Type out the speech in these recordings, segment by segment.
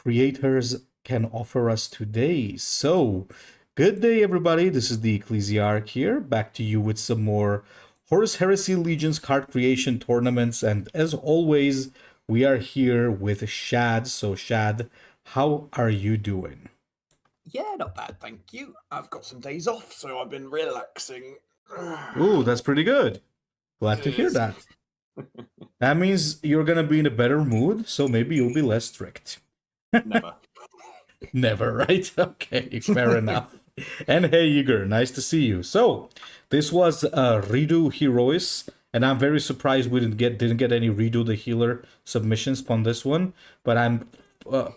creators can offer us today. So, good day, everybody. This is the Ecclesiarch here, back to you with some more Horus Heresy Legions card creation tournaments. And as always, we are here with Shad. So, Shad, how are you doing? Yeah, not bad, thank you. I've got some days off, so I've been relaxing. Ooh, that's pretty good. Glad It to hear is. that. That means you're gonna be in a better mood, so maybe you'll be less strict. Never. Never, right? Okay, fair enough. And hey, Igor, nice to see you. So, this was Redo Herois, and I'm very surprised we didn't get any Redo the Healer submissions on this one. But I'm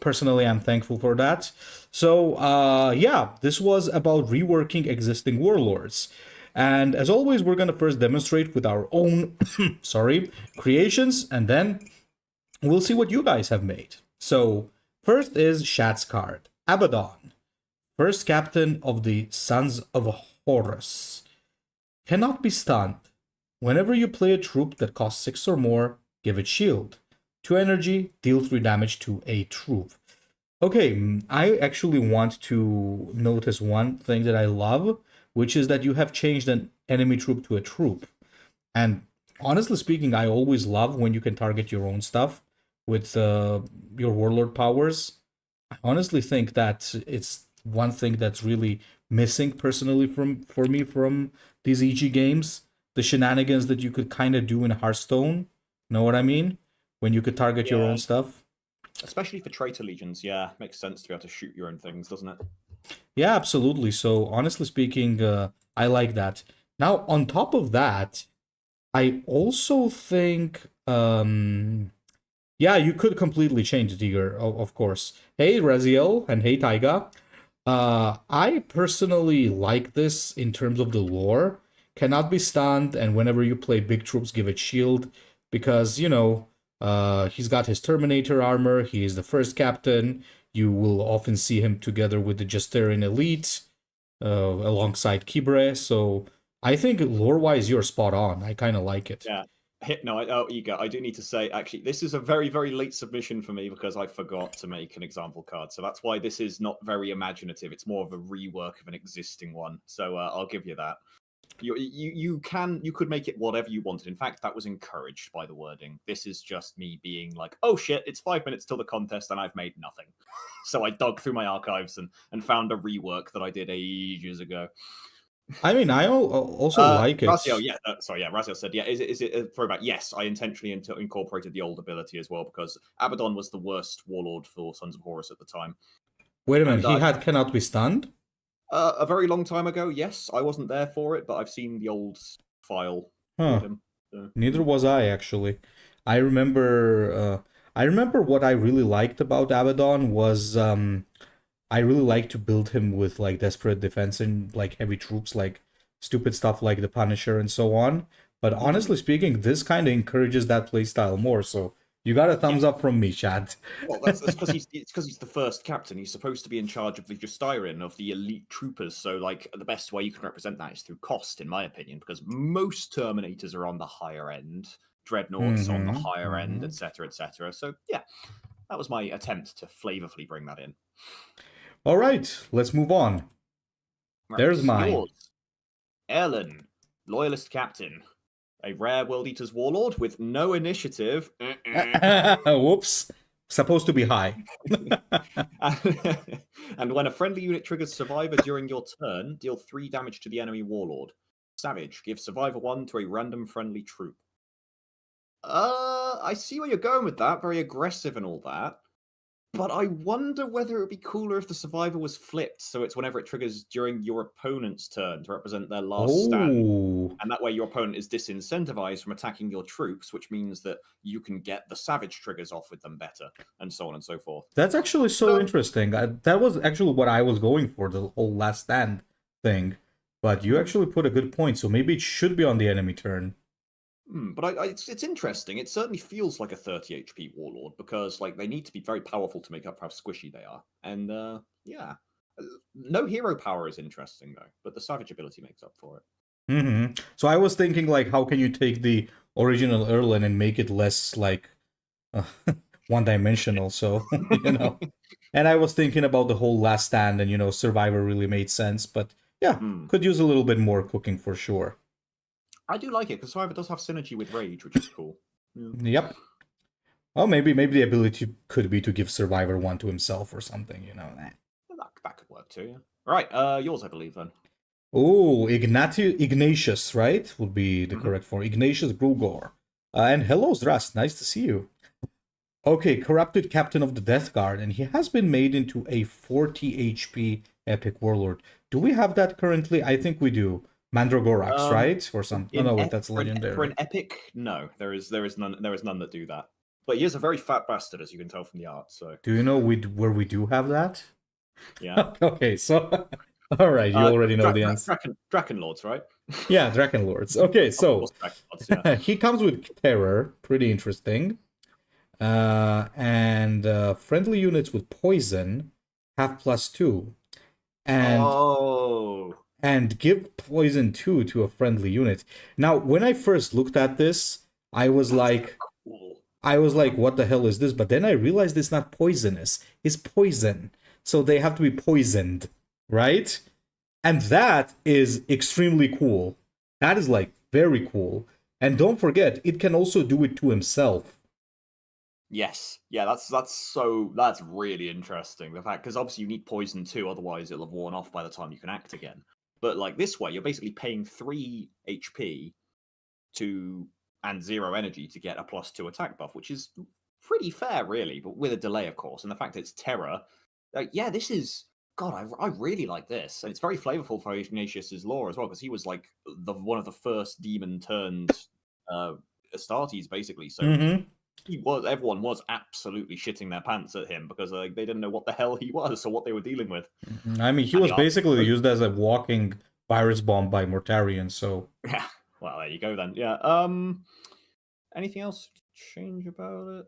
personally I'm thankful for that. So, yeah, this was about reworking existing warlords. And as always, we're gonna first demonstrate with our own, sorry, creations, and then we'll see what you guys have made. So, first is Shad's card, Abaddon, first captain of the Sons of Horus. Cannot be stunned. Whenever you play a troop that costs 6 or more, give it shield. 2 energy, deal 3 damage to a troop. Okay, I actually want to notice one thing that I love, which is that you have changed an enemy troop to a troop. And honestly speaking, I always love when you can target your own stuff with your warlord powers. I honestly think that it's one thing that's really missing personally for me from these EG games. The shenanigans that you could kind of do in Hearthstone. Know what I mean? When you could target your own stuff. Especially for traitor legions, yeah. Makes sense to be able to shoot your own things, doesn't it? Yeah, absolutely. So honestly speaking, I like that. Now, on top of that, I also think, yeah, you could completely change it here, of course. Hey, Raziel, and hey, Taiga. I personally like this in terms of the lore. Cannot be stunned, and whenever you play big troops, give it shield, because, he's got his Terminator armor, he is the first captain, you will often see him together with the Justerian Elite, alongside Kibre, so I think lore-wise you're spot on. I kind of like it. Yeah. No, Ego, I do need to say, actually, this is a very, very late submission for me because I forgot to make an example card. So that's why this is not very imaginative. It's more of a rework of an existing one. So I'll give you that. You could make it whatever you wanted. In fact, that was encouraged by the wording. This is just me being like, oh shit, it's 5 minutes till the contest and I've made nothing. So I dug through my archives and found a rework that I did ages ago. I mean, I also like it. Raziel, yeah, Raziel said, yeah, is it a throwback? Yes, I intentionally incorporated the old ability as well because Abaddon was the worst warlord for Sons of Horus at the time. Wait a minute, he had cannot be stunned? A very long time ago, yes. I wasn't there for it, but I've seen the old file Huh. for him. So. Neither was I, actually. I remember what I really liked about Abaddon was I really liked to build him with like desperate defense and like heavy troops, like stupid stuff like the Punisher and so on. But honestly speaking, this kind of encourages that playstyle more, so you got a thumbs up from me, Chad. Well, that's because he's the first captain. He's supposed to be in charge of the Justirian, of the elite troopers. So, like, the best way you can represent that is through cost, in my opinion, because most Terminators are on the higher end, Dreadnoughts on the higher end, etc., etc. So, yeah, that was my attempt to flavorfully bring that in. All right, let's move on. Right. There's mine. Yours. Erlen, Loyalist Captain. A rare World Eaters warlord with no initiative. Whoops. Supposed to be high. And when a friendly unit triggers Survivor during your turn, deal 3 damage to the enemy warlord. Savage, give Survivor 1 to a random friendly troop. I see where you're going with that. Very aggressive and all that. But I wonder whether it would be cooler if the Survivor was flipped, so it's whenever it triggers during your opponent's turn to represent their last stand. And that way your opponent is disincentivized from attacking your troops, which means that you can get the Savage triggers off with them better, and so on and so forth. That's actually so interesting. That was actually what I was going for, the whole last stand thing. But you actually put a good point, so maybe it should be on the enemy turn. But it's interesting. It certainly feels like a 30 HP warlord because like they need to be very powerful to make up for how squishy they are. And yeah, no hero power is interesting though, but the savage ability makes up for it. So I was thinking like, how can you take the original Erlen and make it less like one-dimensional, so you know. And I was thinking about the whole Last Stand, and Survivor really made sense, but yeah, Hmm. could use a little bit more cooking for sure. I do like it because Survivor does have synergy with Rage, which is cool. Yeah. Yep. Oh, maybe the ability could be to give Survivor one to himself or something, That could work too. Yeah. Right. Yours, I believe then. Oh, Ignatius, right? Would be the Mhm. correct form. Ignatius Grugor. And hello, Zrast. Nice to see you. Okay, corrupted captain of the Death Guard, and he has been made into a 40 HP epic warlord. Do we have that currently? I think we do. Mandragorax, right? Or some? Oh no, wait, that's For an legendary. epic, no, there is none that do that. But he is a very fat bastard, as you can tell from the art. So Do you know where we do have that? yeah. Okay, so all right, you already know the answer. Draken Lords, right? Yeah, Draken Lords. Okay, Of course, so Draken Lords. Yeah. he comes with terror, pretty interesting. And friendly units with poison have +2, and Oh. give poison 2 to a friendly unit. Now, when I first looked at this, I was That's like, cool. what the hell is this? But then I realized it's not poisonous; it's poison. So they have to be poisoned, right? And that is extremely cool. That is like very cool. And don't forget, it can also do it to himself. Yes, yeah, that's really interesting. The fact because obviously you need poison too, otherwise it'll have worn off by the time you can act again. But like this way, you're basically paying 3 HP to and 0 energy to get a +2 attack buff, which is pretty fair, really, but with a delay, of course. And the fact it's terror, yeah, this is God. I really like this, and it's very flavorful for Ignatius's lore as well, because he was like one of the first demon turned Astartes, basically. So Mm-hmm. everyone was absolutely shitting their pants at him because they didn't know what the hell he was or what they were dealing with. I mean, he And was the art, basically used as a walking virus bomb by Mortarion, so. yeah. Well, there you go then. Yeah. Anything else to change about it?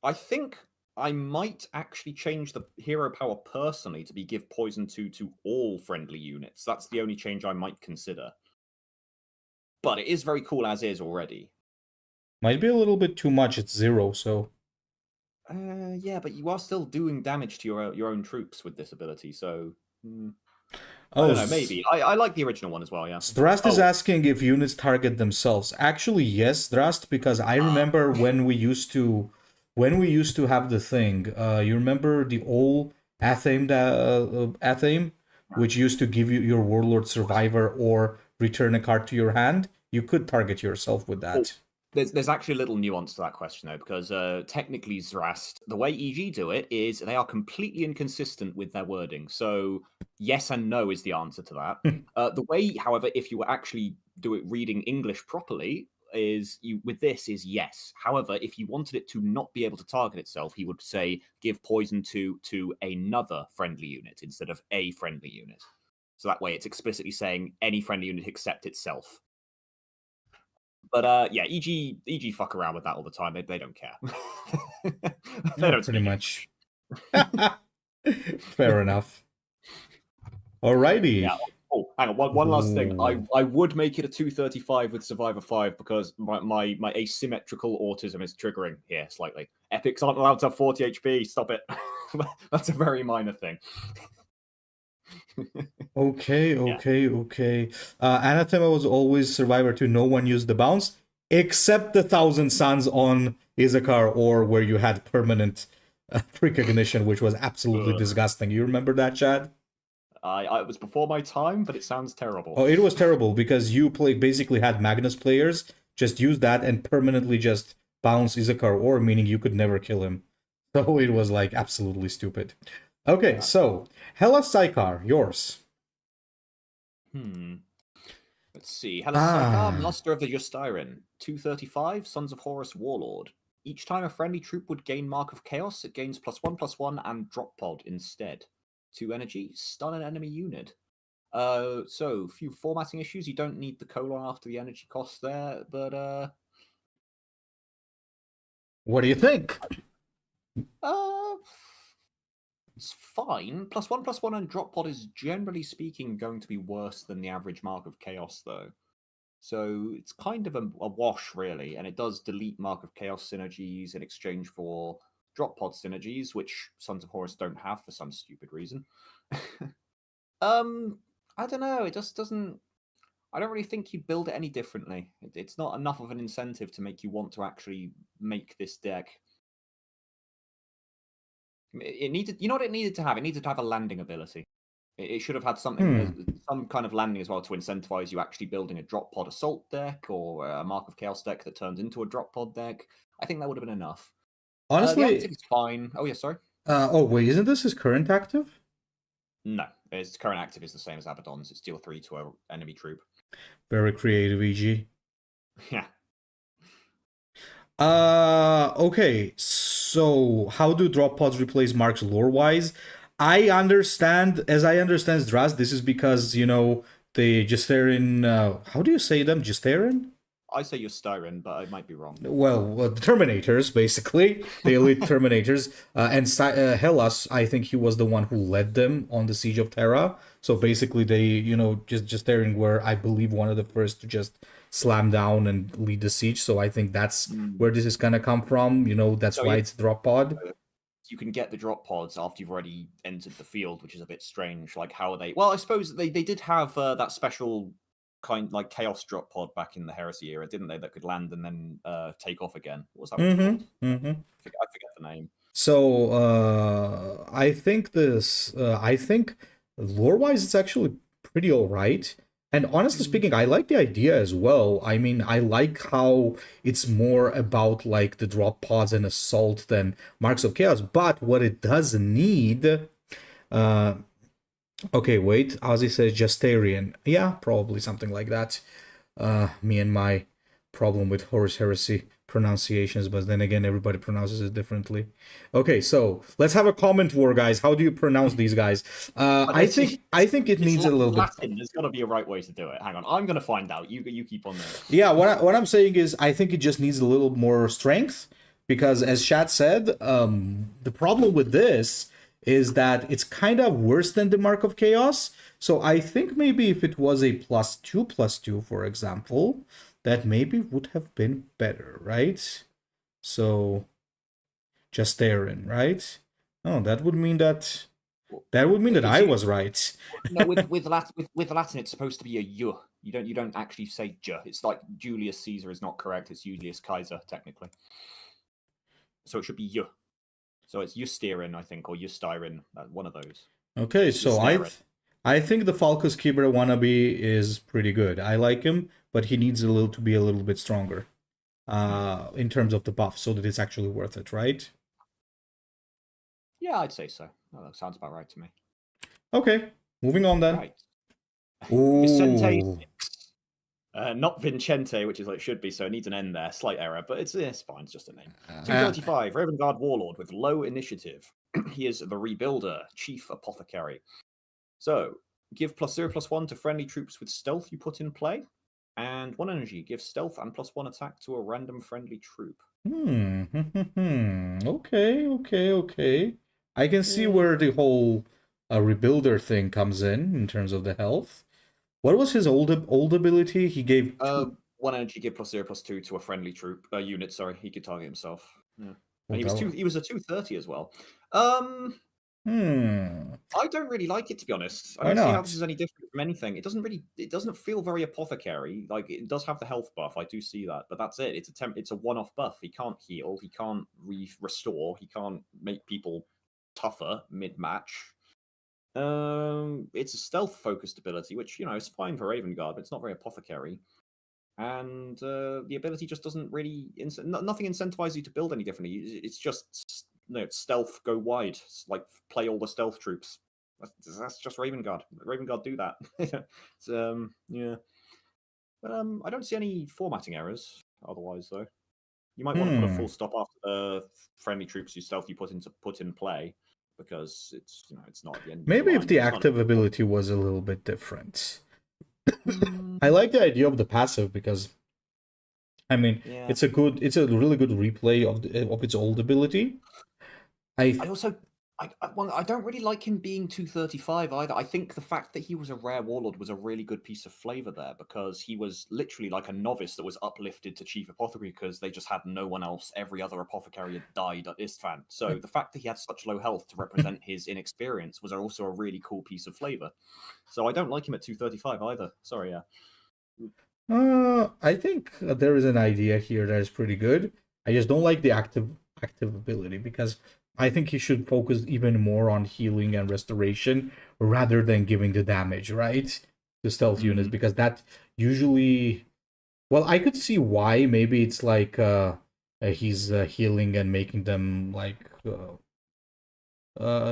I think I might actually change the hero power personally to be give poison to all friendly units. That's the only change I might consider. But it is very cool as is already. Might be a little bit too much, it's 0, so. Yeah, but you are still doing damage to your own troops with this ability, so I Oh, don't know. Maybe I like the original one as well. Yeah. Zdrast is Oh, asking if units target themselves. Actually, yes, Zdrast, because I remember when we used to have the thing. You remember the old Athame, which used to give you your Warlord Survivor or return a card to your hand. You could target yourself with oh, that. there's actually a little nuance to that question though, because technically Zrast, the way EG do it is they are completely inconsistent with their wording. So yes and no is the answer to that. The way, however, if you actually do it reading English properly, is you with this is yes. However, if you wanted it to not be able to target itself, he would say give poison to another friendly unit instead of a friendly unit. So that way it's explicitly saying any friendly unit except itself. But yeah, EG fuck around with that all the time. They don't care. They Yeah, don't pretty speak much. Fair enough. Alrighty. Yeah. Oh, hang on. One last thing. Ooh. I would make it a 235 with Survivor 5 because my asymmetrical autism is triggering here slightly. Epics aren't allowed to have 40 HP. Stop it. That's a very minor thing. Okay, Yeah. okay. Anathema was always Survivor 2. No one used the bounce, except the Thousand Suns on Izakar, or where you had permanent precognition, which was absolutely Ugh. disgusting. You remember that, Chad? It was before my time, but it sounds terrible. Oh, it was terrible because you basically had Magnus players just use that and permanently just bounce Izakar, or meaning you could never kill him. So it was like absolutely stupid. Okay, Yeah. so Hella Psychar, yours. Let's see. Halasakar, Master of the Justiren. 235, Sons of Horus Warlord. Each time a friendly troop would gain Mark of Chaos, it gains +1/+1 and Drop Pod instead. 2 energy, stun an enemy unit. So, few formatting issues. You don't need the colon after the energy cost there, but What do you think? it's fine. +1/+1 and Drop Pod is generally speaking going to be worse than the average Mark of Chaos, though. So it's kind of a wash, really, and it does delete Mark of Chaos synergies in exchange for drop pod synergies, which Sons of Horus don't have for some stupid reason. I don't know. It just doesn't. I don't really think you'd build it any differently. It's not enough of an incentive to make you want to actually make this deck. It needed, you know what it needed to have? It needed to have a landing ability. It should have had something, some kind of landing as well to incentivize you actually building a drop pod assault deck or a Mark of Chaos deck that turns into a drop pod deck. I think that would have been enough. The Honestly, active is fine. Oh yeah, sorry. oh wait, isn't this his current active? No, its current active is the same as Abaddon's. It's deal 3 to an enemy troop. Very creative, EG. Yeah. Okay. So how do drop pods replace marks lore-wise? I understand Draz, this is because, you know, the Justerin, how do you say them? Justerin? I say you're Styron, but I might be wrong. Well, the Terminators, basically, the elite Terminators, and Hellas. I think he was the one who led them on the Siege of Terra. So basically, they, you know, just there were, I believe, one of the first to just slam down and lead the siege. So I think that's where this is gonna come from. You know, that's why it's drop pod. You can get the drop pods after you've already entered the field, which is a bit strange. Like, how are they? Well, I suppose they did have that special kind like chaos drop pod back in the Heresy era, didn't they? That could land and then take off again. What was that called? I forget the name. So I think lore-wise it's actually pretty alright. And honestly speaking, I like the idea as well. I mean, I like how it's more about like the drop pods and assault than Marks of Chaos. But what it does need, okay, wait. Ozzy says Justarian. Yeah, probably something like that. Me and my problem with Horus Heresy pronunciations, but then again, everybody pronounces it differently. Okay, so let's have a comment war, guys. How do you pronounce these guys? I think it needs a little Latin. bit. There's got to be a right way to do it. Hang on, I'm going to find out. You keep on there. Yeah, what I'm saying is, I think it just needs a little more strength because, as Shat said, the problem with this is that it's kind of worse than the Mark of Chaos. So I think maybe if it was a +2/+2, for example, that maybe would have been better, right? So just Aaron, right? Oh, that would mean that I was right. No, with Latin, it's supposed to be a "you." You don't actually say "j." It's like Julius Caesar is not correct. It's Julius Kaiser technically. So it should be "you." So it's Justirin, I think, or Justirin, one of those. Okay, so I think the Falcus Kibra wannabe is pretty good. I like him, but he needs to be a little bit stronger in terms of the buff so that it's actually worth it, right? Yeah, I'd say so. Oh, that sounds about right to me. Okay, moving on then. Right. Vicente 6. Not Vincente, which is like should be, so it needs an N there. Slight error, but it's fine. It's just a name. 235, Raven Guard Warlord with low initiative. He is the Rebuilder, Chief Apothecary. So, give +0/+1 to friendly troops with stealth you put in play. And 1 energy. Give stealth and +1 attack to a random friendly troop. Okay. I can see where the whole Rebuilder thing comes in terms of the health. What was his old ability? He gave 1 energy, give +0/+2 to a friendly troop unit. Sorry, he could target himself. Yeah, and he was a 230 as well. I don't really like it, to be honest. I don't see how this is any different from anything. It doesn't feel very apothecary. Like, it does have the health buff. I do see that, but that's it. It's a one-off buff. He can't heal. He can't restore. He can't make people tougher mid-match. It's a stealth-focused ability, which, you know, is fine for Raven Guard, but it's not very apothecary. And the ability just doesn't really... nothing incentivizes you to build any differently. It's just, stealth, go wide. It's like, play all the stealth troops. That's just Raven Guard. Raven Guard do that. Yeah. But I don't see any formatting errors otherwise, though. You might want to put a full stop after the friendly troops you put in play. Because it's not the end. Maybe if the active ability was a little bit different. I like the idea of the passive because, I mean, it's a really good replay of its old ability. I also Well, I don't really like him being 235 either. I think the fact that he was a rare warlord was a really good piece of flavor there because he was literally like a novice that was uplifted to chief apothecary because they just had no one else. Every other apothecary had died at Istvan. So the fact that he had such low health to represent his inexperience was also a really cool piece of flavor. So I don't like him at 235 either. Sorry, yeah. I think there is an idea here that is pretty good. I just don't like the active ability because I think he should focus even more on healing and restoration rather than giving the damage, right? To stealth units because that usually well, I could see why. Maybe it's like he's healing and making them like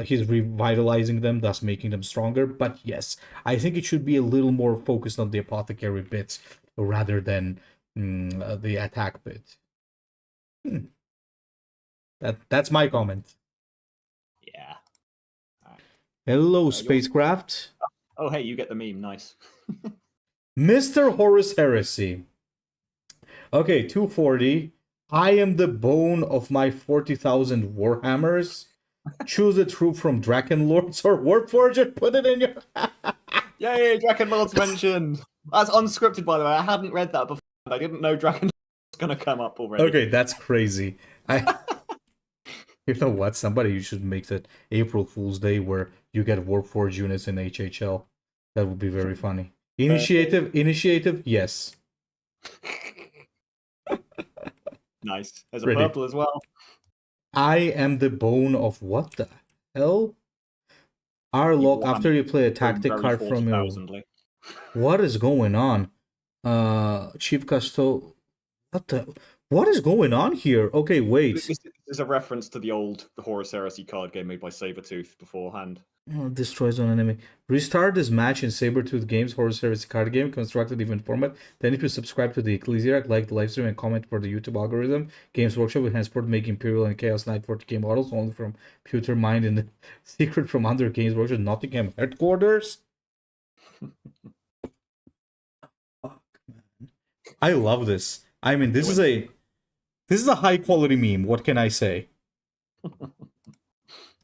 he's revitalizing them, thus making them stronger. But yes, I think it should be a little more focused on the apothecary bits rather than the attack bit. Hmm. That's my comment. Yeah. Hello, You're... spacecraft. Oh, hey, you get the meme. Nice. Mr. Horus Heresy. Okay, 240. I am the bone of my 40,000 Warhammers. Choose a troop from Draken Lords or Warforged. Put it in your. Yay, Draken Lord's mentioned. That's unscripted, by the way. I hadn't read that before. I didn't know Draken was going to come up already. Okay, that's crazy. You know what? Somebody should make that April Fool's Day where you get Warforged units in HHL. That would be very funny. Initiative, yes. Nice. There's a Ready. purple as well. I am the bone of what the hell? Arlock, after you play a tactic card from your... What is going on? Chief Custo... What is going on here? Okay, wait. This is a reference to the old Horus Heresy card game made by Sabretooth beforehand. Oh, destroys one enemy. Restart this match in Sabretooth Games Horus Heresy card game, constructed event format. Then if you subscribe to the Ecclesiarch, like the livestream, and comment for the YouTube algorithm, Games Workshop will henceforth make Imperial and Chaos Knight 40k models only from Pewter Mind in the secret from under Games Workshop Nottingham headquarters. Fuck, man. I love this. I mean, this is a high quality meme. What can I say?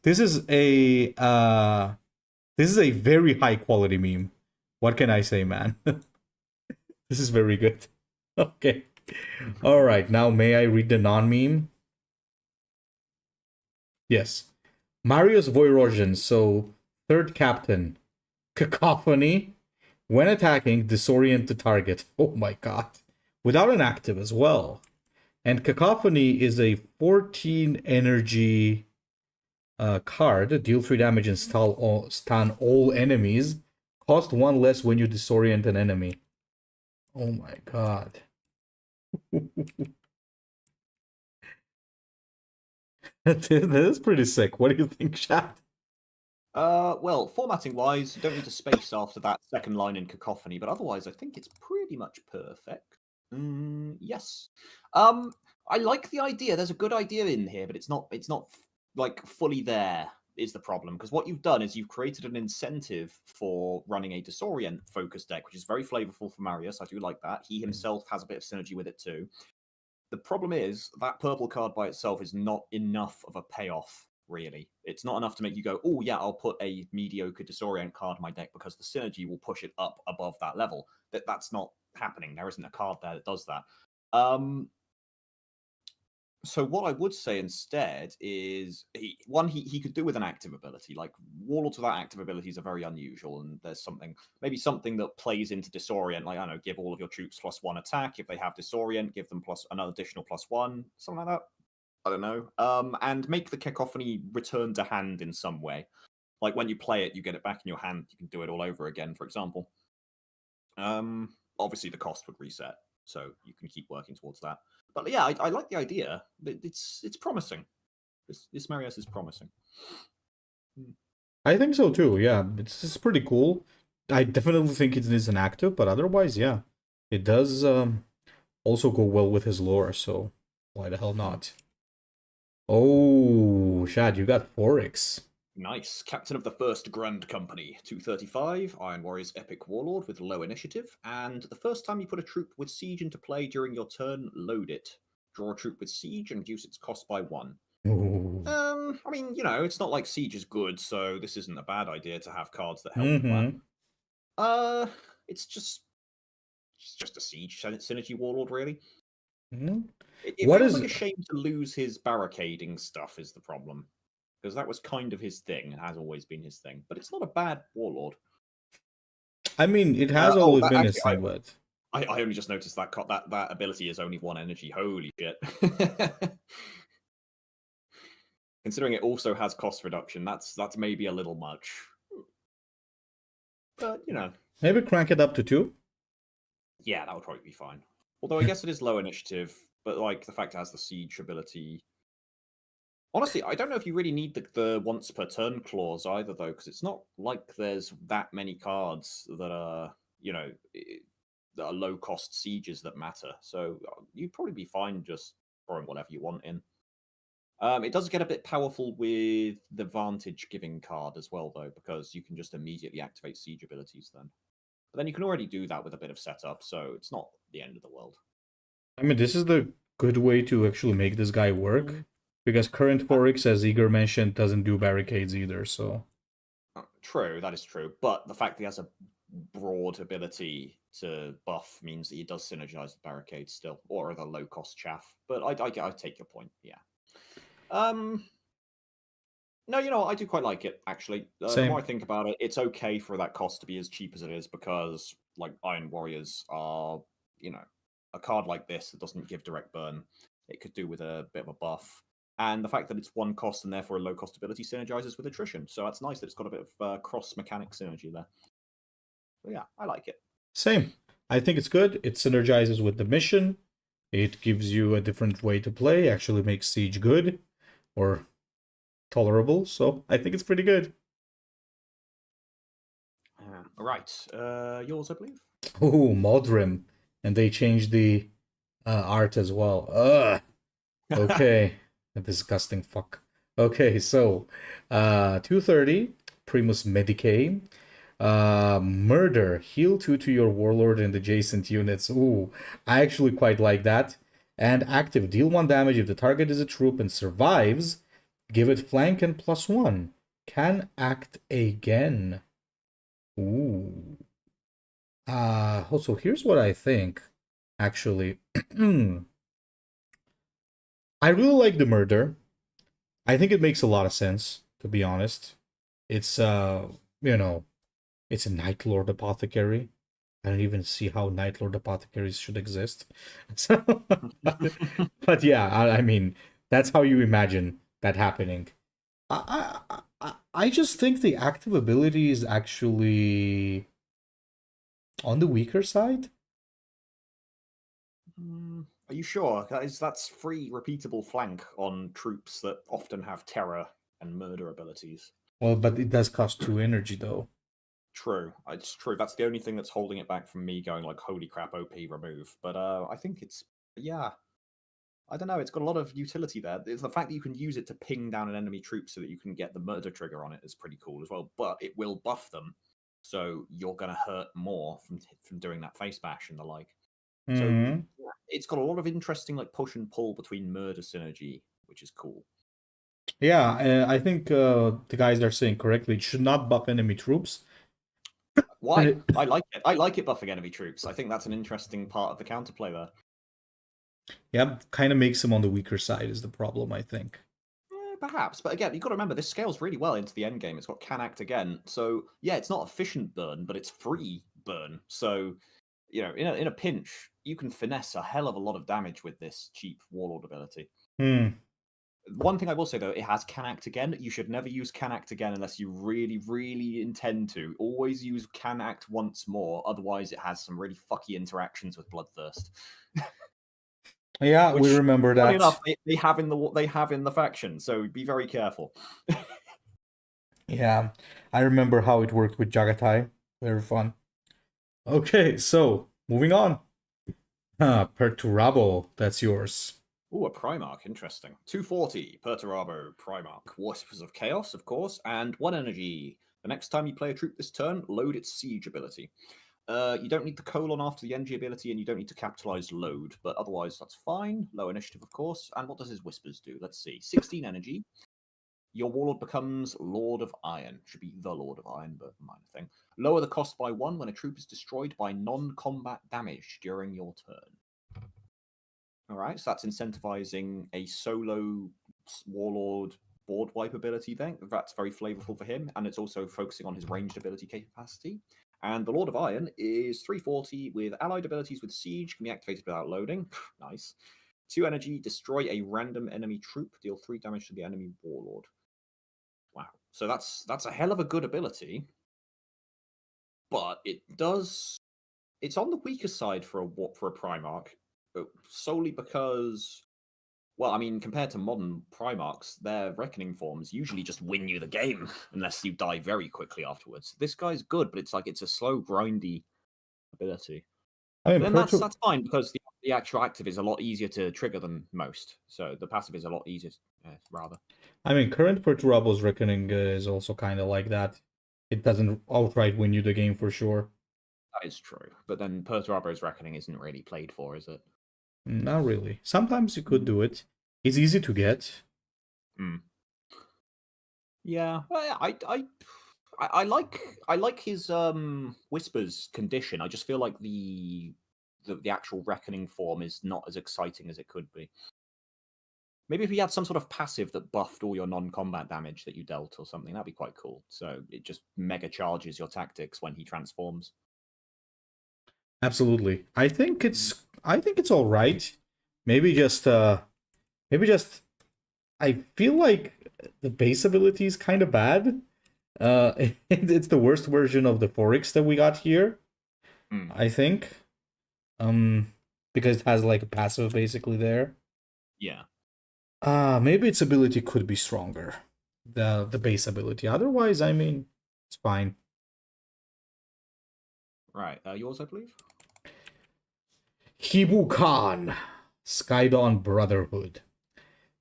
This is a very high quality meme. What can I say, man? This is very good. Okay. All right. Now, may I read the non-meme? Yes. Marius Voyrosian. So, third captain. Cacophony. When attacking, disorient the target. Oh my god. Without an active as well. And Cacophony is a 14 energy card. Deal 3 damage and stun all enemies. Cost 1 less when you disorient an enemy. Oh my god. That is pretty sick. What do you think, chat? Well, formatting wise, you don't need to space after that second line in Cacophony, but otherwise, I think it's pretty much perfect. Yes. I like the idea. There's a good idea in here, but it's not like fully there is the problem. Because what you've done is you've created an incentive for running a disorient focus deck, which is very flavorful for Marius. I do like that. He himself has a bit of synergy with it too. The problem is that purple card by itself is not enough of a payoff, really. It's not enough to make you go, oh yeah, I'll put a mediocre disorient card in my deck because the synergy will push it up above that level. That's not happening. There isn't a card there that does that. So what I would say instead is he could do with an active ability. Like warlords without active abilities are very unusual, and there's maybe something that plays into disorient. Like I don't know, give all of your troops +1 attack. If they have disorient, give them another additional +1, something like that. I don't know. And make the cacophony return to hand in some way. Like when you play it, you get it back in your hand. You can do it all over again, for example. Obviously the cost would reset, so you can keep working towards that. But yeah, I like the idea. It's promising. This Marius is promising. I think so too. Yeah, it's pretty cool. I definitely think it is an active, but otherwise, yeah, it does also go well with his lore. So why the hell not? Oh, Shad, you got Forex. Nice. Captain of the First Grand Company, 235, Iron Warrior's Epic Warlord with low initiative, and the first time you put a troop with Siege into play during your turn, load it. Draw a troop with Siege and reduce its cost by 1. Ooh. I mean, it's not like Siege is good, so this isn't a bad idea to have cards that help with that. Mm-hmm. It's just a Siege synergy warlord, really. Mhm. It What feels is like a shame to lose his barricading stuff is the problem. Because that was kind of his thing, and has always been his thing. But it's not a bad warlord. I mean, it has always That been his actually, thing, but I only just noticed that that ability is only one energy. Holy shit! Considering it also has cost reduction, that's maybe a little much. But maybe crank it up to 2. yeah, that would probably be fine. Although I guess it is low initiative, but like the fact it has the siege ability. Honestly, I don't know if you really need the once per turn clause either, though, because it's not like there's that many cards that are that are low cost sieges that matter. So you'd probably be fine just throwing whatever you want in. It does get a bit powerful with the Vantage giving card as well, though, because you can just immediately activate siege abilities then. But then you can already do that with a bit of setup, so it's not the end of the world. I mean, this is the good way to actually make this guy work. Because current Horix, as Igor mentioned, doesn't do barricades either, so. True, that is true. But the fact that he has a broad ability to buff means that he does synergize with barricades still, or other low cost chaff. But I take your point, yeah. No, I do quite like it, actually. The more Same. I think about it, it's okay for that cost to be as cheap as it is because, like, Iron Warriors are, a card like this that doesn't give direct burn. It could do with a bit of a buff. And the fact that it's one cost and therefore a low cost ability synergizes with attrition. So that's nice that it's got a bit of cross mechanic synergy there. So yeah, I like it. Same. I think it's good. It synergizes with the mission. It gives you a different way to play, actually makes Siege good or tolerable. So I think it's pretty good. All right. Yours, I believe. Oh, Modrim. And they changed the art as well. Ugh. Okay. A disgusting fuck. Okay, so 230, Primus Medicae. Murder, heal 2 to your warlord and adjacent units. Ooh, I actually quite like that. And active, deal 1 damage if the target is a troop and survives. Give it flank and +1. Can act again. Ooh. Also, here's what I think, actually. I really like the murder. I think it makes a lot of sense, to be honest. It's you know, it's a Night Lord Apothecary. I don't even see how Night Lord Apothecaries should exist. So, but yeah, I mean, that's how you imagine that happening. I just think the active ability is actually on the weaker side. Are you sure? That's free repeatable flank on troops that often have terror and murder abilities. Well, but it does cost 2 energy though. True, it's true. That's the only thing that's holding it back from me going like, "Holy crap, OP remove." But I think yeah. I don't know. It's got a lot of utility there. It's the fact that you can use it to ping down an enemy troop so that you can get the murder trigger on it is pretty cool as well. But it will buff them, so you're gonna hurt more from doing that face bash and the like. So Hmm. yeah, it's got a lot of interesting like push and pull between murder synergy, which is cool. Yeah, I think the guys are saying correctly. It should not buff enemy troops. Why? I like it. I like it buffing enemy troops. I think that's an interesting part of the counterplay there. Yeah, kind of makes him on the weaker side is the problem, I think. Perhaps, but again, you've got to remember this scales really well into the end game. It's got can act again, so yeah, it's not efficient burn, but it's free burn. So in a pinch, you can finesse a hell of a lot of damage with this cheap warlord ability. Hmm. One thing I will say though, it has can act again. You should never use can act again unless you really, really intend to. Always use can act once more, otherwise it has some really fucky interactions with Bloodthirst. Yeah, we Which, remember funny that. enough, they have in the faction. So be very careful. Yeah, I remember how it worked with Jagatai. Very fun. Okay, so moving on. Perturabo, that's yours. Ooh, a Primarch, interesting. 240, Perturabo, Primarch. Whispers of Chaos, of course, and 1 energy. The next time you play a troop this turn, load its siege ability. You don't need the colon after the NG ability, and you don't need to capitalize load, but otherwise that's fine. Low initiative, of course. And what does his whispers do? Let's see. 16 energy. Your warlord becomes Lord of Iron. Should be the Lord of Iron, but minor thing. Lower the cost by 1 when a troop is destroyed by non-combat damage during your turn. Alright, so that's incentivizing a solo warlord board wipe ability then. That's very flavorful for him, and it's also focusing on his ranged ability capacity. And the Lord of Iron is 340 with allied abilities with Siege, can be activated without loading. Nice. 2 energy, destroy a random enemy troop, deal 3 damage to the enemy warlord. Wow. So that's a hell of a good ability. But it's on the weaker side for a Primarch, solely because, well, I mean, compared to modern Primarchs, their Reckoning forms usually just win you the game unless you die very quickly afterwards. This guy's good, but it's a slow, grindy ability. I mean, But then that's fine because the actual active is a lot easier to trigger than most. So the passive is a lot easier, rather. I mean, current Perturbabo's Reckoning is also kind of like that. It doesn't outright win you the game for sure. That is true. But then Perturbabo's Reckoning isn't really played for, is it? Not really. Sometimes you could do it. It's easy to get. Yeah, well, I like his whispers condition. I just feel like the actual Reckoning form is not as exciting as it could be. Maybe if he had some sort of passive that buffed all your non-combat damage that you dealt or something, that'd be quite cool. So it just mega charges your tactics when he transforms. Absolutely. I think it's all right. Maybe just I feel like the base ability is kind of bad. It's the worst version of the Forex that we got here. I think. Because it has like a passive basically there. Yeah. Maybe its ability could be stronger. The base ability. Otherwise, I mean, it's fine. Right. Yours, I believe. Hibu Khan, Skydawn Brotherhood.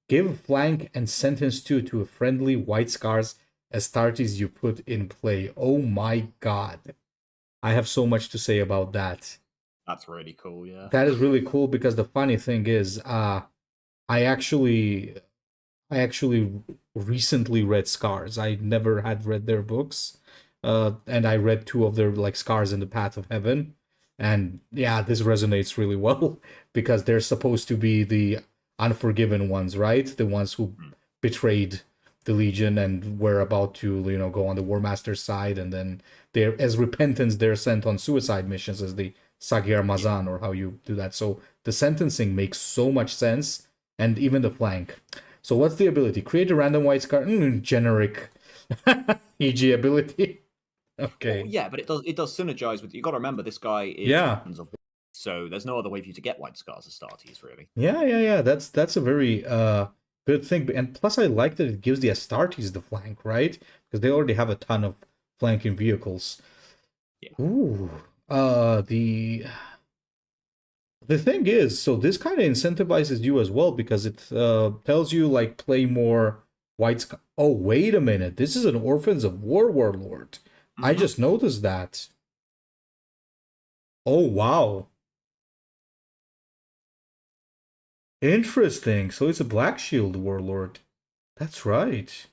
Give flank and sentence 2 to a friendly white scars Astartes you put in play. Oh my god. I have so much to say about that. That's really cool, yeah. That is really cool because the funny thing is, I actually recently read Scars. I never had read their books. And I read 2 of their like Scars in the Path of Heaven. And yeah, this resonates really well because they're supposed to be the unforgiven ones, right? The ones who betrayed the Legion and were about to, go on the War Master's side, and then they're as repentance they're sent on suicide missions as the Sagir Mazan, or how you do that. So the sentencing makes so much sense, and even the flank. So what's the ability? Create a random white scar. Generic EG ability. Okay. Well, yeah, but it does synergize with. You got to remember this guy is Weapons of War, so there's no other way for you to get white scars Astartes, really. Yeah. That's a very good thing, and plus I like that it gives the Astartes the flank, right? Because they already have a ton of flanking vehicles. Yeah. Ooh. The thing is, so this kind of incentivizes you as well because it tells you like play more white. Oh, wait a minute! This is an Orphans of War warlord. I just noticed that. Oh wow! Interesting. So it's a Black Shield warlord. That's right.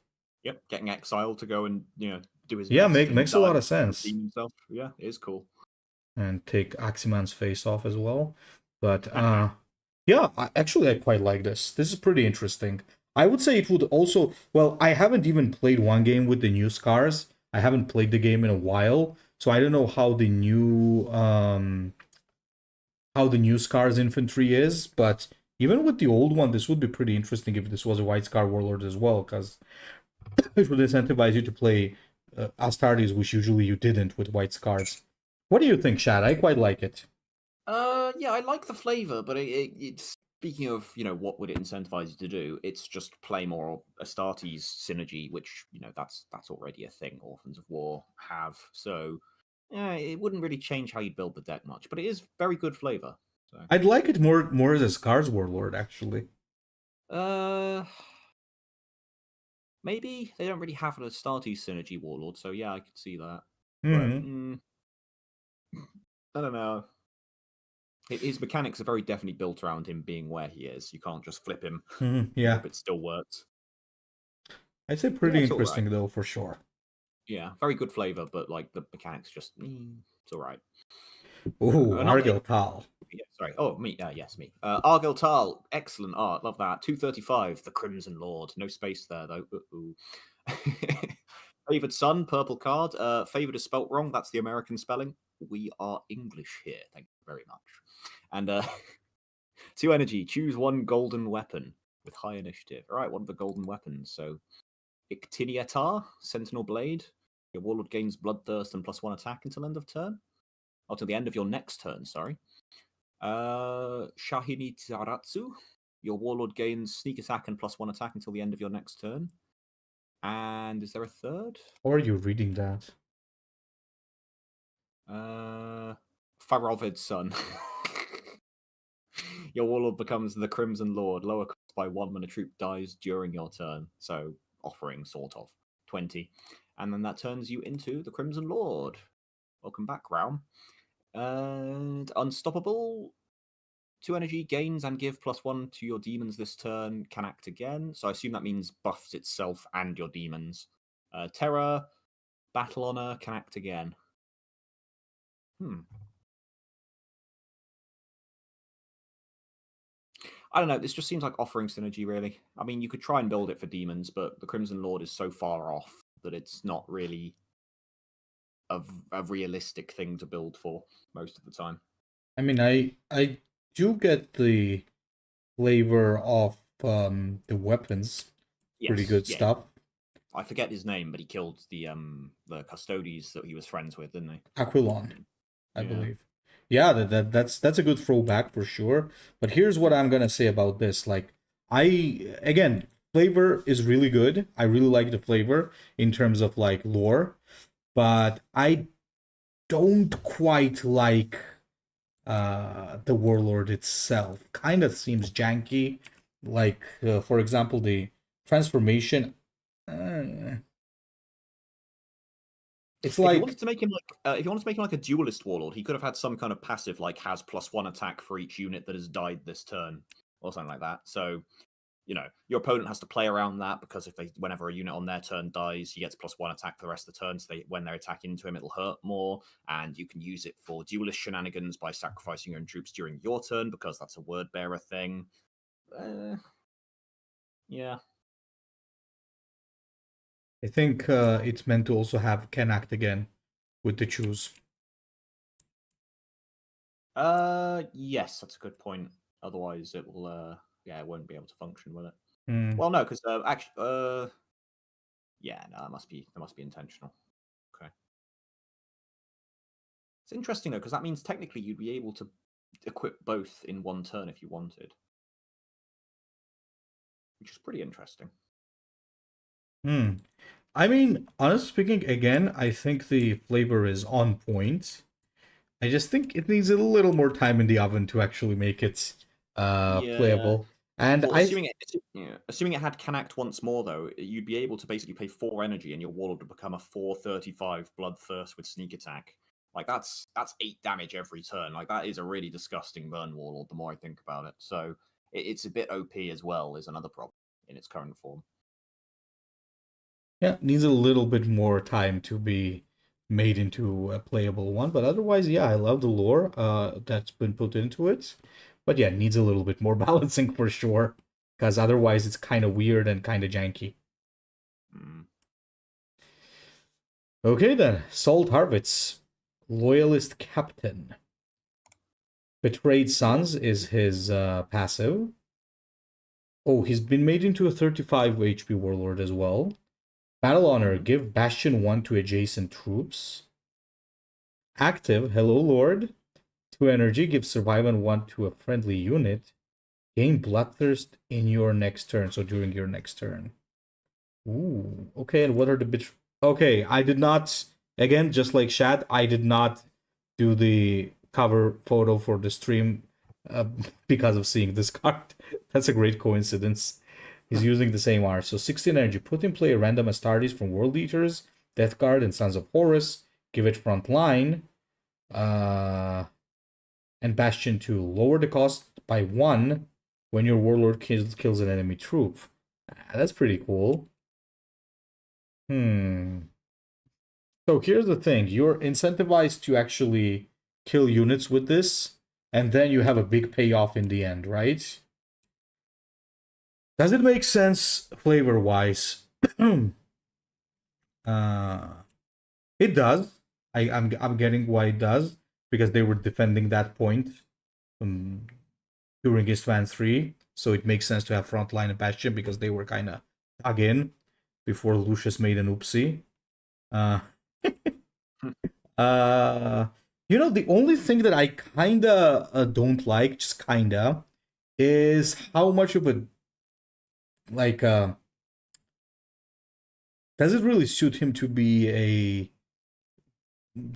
Yep, getting exiled to go and do his makes a lot of sense. Himself. Yeah, it is cool. And take Aximan's face off as well. But yeah, actually I quite like this. This is pretty interesting. I would say it would also, well, I haven't even played one game with the new Scars. I haven't played the game in a while, so I don't know how the new Scars infantry is, but even with the old one, this would be pretty interesting if this was a White Scar warlord as well, because it would incentivize you to play Astartes, which usually you didn't with White Scars. What do you think, Shad? I quite like it. Yeah, I like the flavor, but it's speaking of what would it incentivize you to do? It's just play more Astartes synergy, which that's already a thing Orphans of War have. So yeah, it wouldn't really change how you build the deck much, but it is very good flavor. So. I'd like it more as a Scars warlord, actually. Maybe they don't really have an Astartes synergy warlord, so yeah, I could see that. Mm-hmm. But I don't know. His mechanics are very definitely built around him being where he is. You can't just flip him and Yeah, hope it still works. I'd say Yeah, pretty it's all right. interesting though, for sure. Yeah, very good flavor, but like the mechanics just it's all right. Ooh, Another Argyle. yeah, sorry. Oh, me. Yes, me. Argyle Tal, excellent art. Love that. 235. The Crimson Lord. No space there though. Favored son, purple card. Favored is spelt wrong. That's the American spelling. We are English here. Thank you very much. And 2 energy. Choose 1 golden weapon with high initiative. All right, what are the golden weapons? So Ictiniatar, Sentinel Blade. Your warlord gains bloodthirst and +1 attack until end of turn. Or till the end of your next turn, sorry. Shahini Taratsu. Your warlord gains sneak attack and +1 attack until the end of your next turn. And is there a third? How are you reading that? Farovid's son. Your warlord becomes the Crimson Lord. Lower cost by 1 when a troop dies during your turn. So offering, sort of. 20. And then that turns you into the Crimson Lord. Welcome back, Realm. And Unstoppable. 2 energy, gains and give +1 to your demons this turn, can act again. So I assume that means buffs itself and your demons. Terror, Battle Honor, can act again. I don't know, this just seems like offering synergy, really. I mean, you could try and build it for demons, but the Crimson Lord is so far off that it's not really a realistic thing to build for most of the time. I mean, I do get the flavor of the weapons. Pretty good stuff. I forget his name, but he killed the custodies that he was friends with, didn't he? Aquilon, I believe. Yeah, that's a good throwback for sure. But here's what I'm gonna say about this. Like, again, flavor is really good. I really like the flavor in terms of like lore, but I don't quite like the warlord itself. Kind of seems janky. Like, for example, the transformation. It's if like you wanted to make him like, if you wanted to make him like a duelist warlord, he could have had some kind of passive like has +1 attack for each unit that has died this turn, or something like that. So, your opponent has to play around that because whenever a unit on their turn dies, he gets +1 attack for the rest of the turn. So when they attack into him, it'll hurt more, and you can use it for duelist shenanigans by sacrificing your own troops during your turn because that's a word bearer thing. Yeah. I think it's meant to also have can act again with the choose. Yes, that's a good point. Otherwise, it will. It won't be able to function, will it? Mm. Well, no, because actually, yeah, no, that must be intentional. Okay, it's interesting though because that means technically you'd be able to equip both in one turn if you wanted, which is pretty interesting. I mean, honestly speaking, again, I think the flavor is on point. I just think it needs a little more time in the oven to actually make it playable. And well, assuming it had can act once more though, you'd be able to basically pay 4 energy and your warlord would become a 4/35 bloodthirst with sneak attack. Like that's 8 damage every turn. Like that is a really disgusting burn warlord. The more I think about it, so it's a bit OP as well. Is another problem in its current form. yeah, needs a little bit more time to be made into a playable one. But otherwise, yeah, I love the lore that's been put into it. But yeah, it needs a little bit more balancing for sure. Because otherwise it's kind of weird and kind of janky. Okay then, Salt Harvitz, Loyalist Captain. Betrayed Sons is his passive. Oh, he's been made into a 35 HP Warlord as well. Battle Honor, give Bastion 1 to adjacent troops. Active, Hello Lord. 2 energy, give Survival 1 to a friendly unit. Gain Bloodthirst in your next turn, so during your next turn. Ooh, okay, and what are the bit? Okay, I did not, again, just like Shad, I did not do the cover photo for the stream because of seeing this card. That's a great coincidence. He's using the same art. So 16 energy. Put in play random Astartes from World Eaters, Death Guard, and Sons of Horus. Give it front line. And Bastion 2. Lower the cost by 1 when your warlord kills an enemy troop. That's pretty cool. So here's the thing. You're incentivized to actually kill units with this, and then you have a big payoff in the end, right? Does it make sense flavor-wise? uh, it does. I'm getting why it does, because they were defending that point during Istvan 3, so it makes sense to have Frontline and Bastion because they were kind of dug in before Lucius made an oopsie. Uh, the only thing that I kinda don't like, just kinda, is how much of a like does it really suit him to be a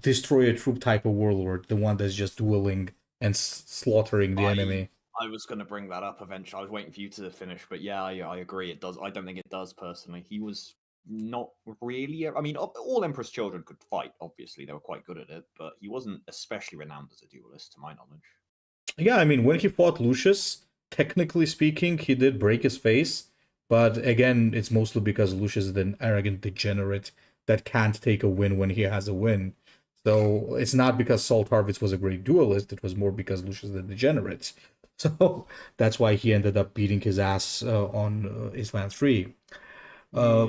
destroy a troop type of warlord, the one that's just dueling and slaughtering the enemy? I was going to bring that up eventually. I was waiting for you to finish, but yeah, I agree. It does. I don't think it does personally. He was not really. I mean, all Emperor's children could fight. Obviously, they were quite good at it, but he wasn't especially renowned as a duelist, to my knowledge. Yeah, I mean, when he fought Lucius, technically speaking, he did break his face, but again, it's mostly because Lucius is an arrogant degenerate that can't take a win when he has a win. So it's not because Saul Tarvitz was a great duelist, it was more because Lucius is a degenerate. So that's why he ended up beating his ass on Isvan 3. Uh,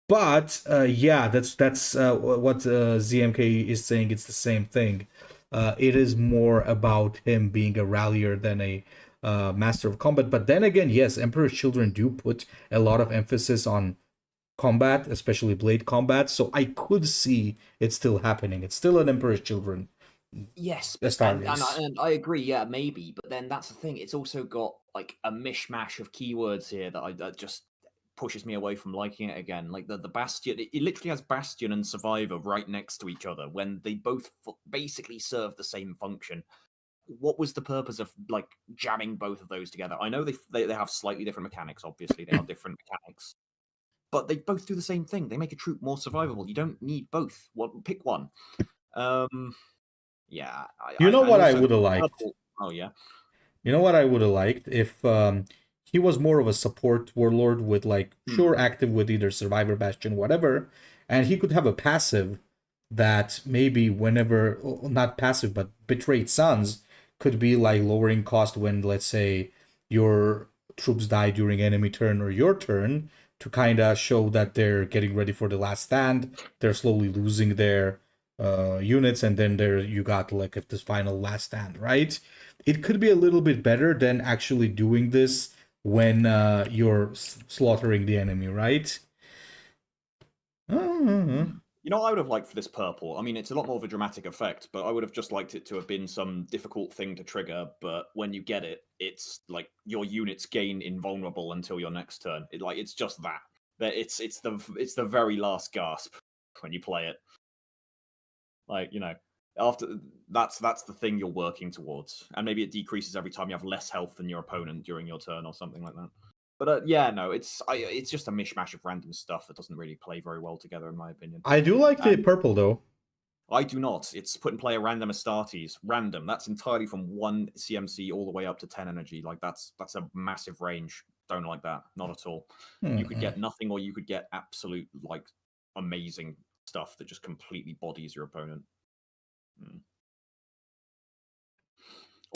but yeah, that's what ZMK is saying. It's the same thing. It is more about him being a rallier than a master of combat. But then again, yes, Emperor's Children do put a lot of emphasis on combat, especially blade combat. So I could see it still happening. It's still an Emperor's Children. Yes, Star and I agree. Yeah, maybe, but then that's the thing. It's also got like a mishmash of keywords here that just pushes me away from liking it again. Like the Bastion, it literally has Bastion and Survivor right next to each other when they both basically serve the same function. What was the purpose of like jamming both of those together? I know they have slightly different mechanics. Obviously, they are different mechanics, but they both do the same thing. They make a troop more survivable. You don't need both. Pick one. Yeah, You know and what I also would have liked? purple. Oh yeah. You know what I would have liked if he was more of a support warlord with like sure active with either Survivor Bastion, whatever, and he could have a passive that maybe whenever not passive but Betrayed Sons could be like lowering cost when let's say your troops die during enemy turn or your turn to kind of show that they're getting ready for the last stand. They're slowly losing their units, and then there you got like this final last stand, right? It could be a little bit better than actually doing this when you're slaughtering the enemy, right? You know what I would have liked for this purple? I mean, it's a lot more of a dramatic effect, but I would have just liked it to have been some difficult thing to trigger. But when you get it, it's like your units gain invulnerable until your next turn. It's just that. That it's the very last gasp when you play it. Like after that's the thing you're working towards, and maybe it decreases every time you have less health than your opponent during your turn or something like that. But yeah, no, it's just a mishmash of random stuff that doesn't really play very well together, in my opinion. I do like the purple though. I do not. It's put in play a random Astartes. Random. That's entirely from 1 CMC all the way up to 10 energy. Like that's a massive range. Don't like that. Not at all. You could get nothing, or you could get absolute like amazing stuff that just completely bodies your opponent.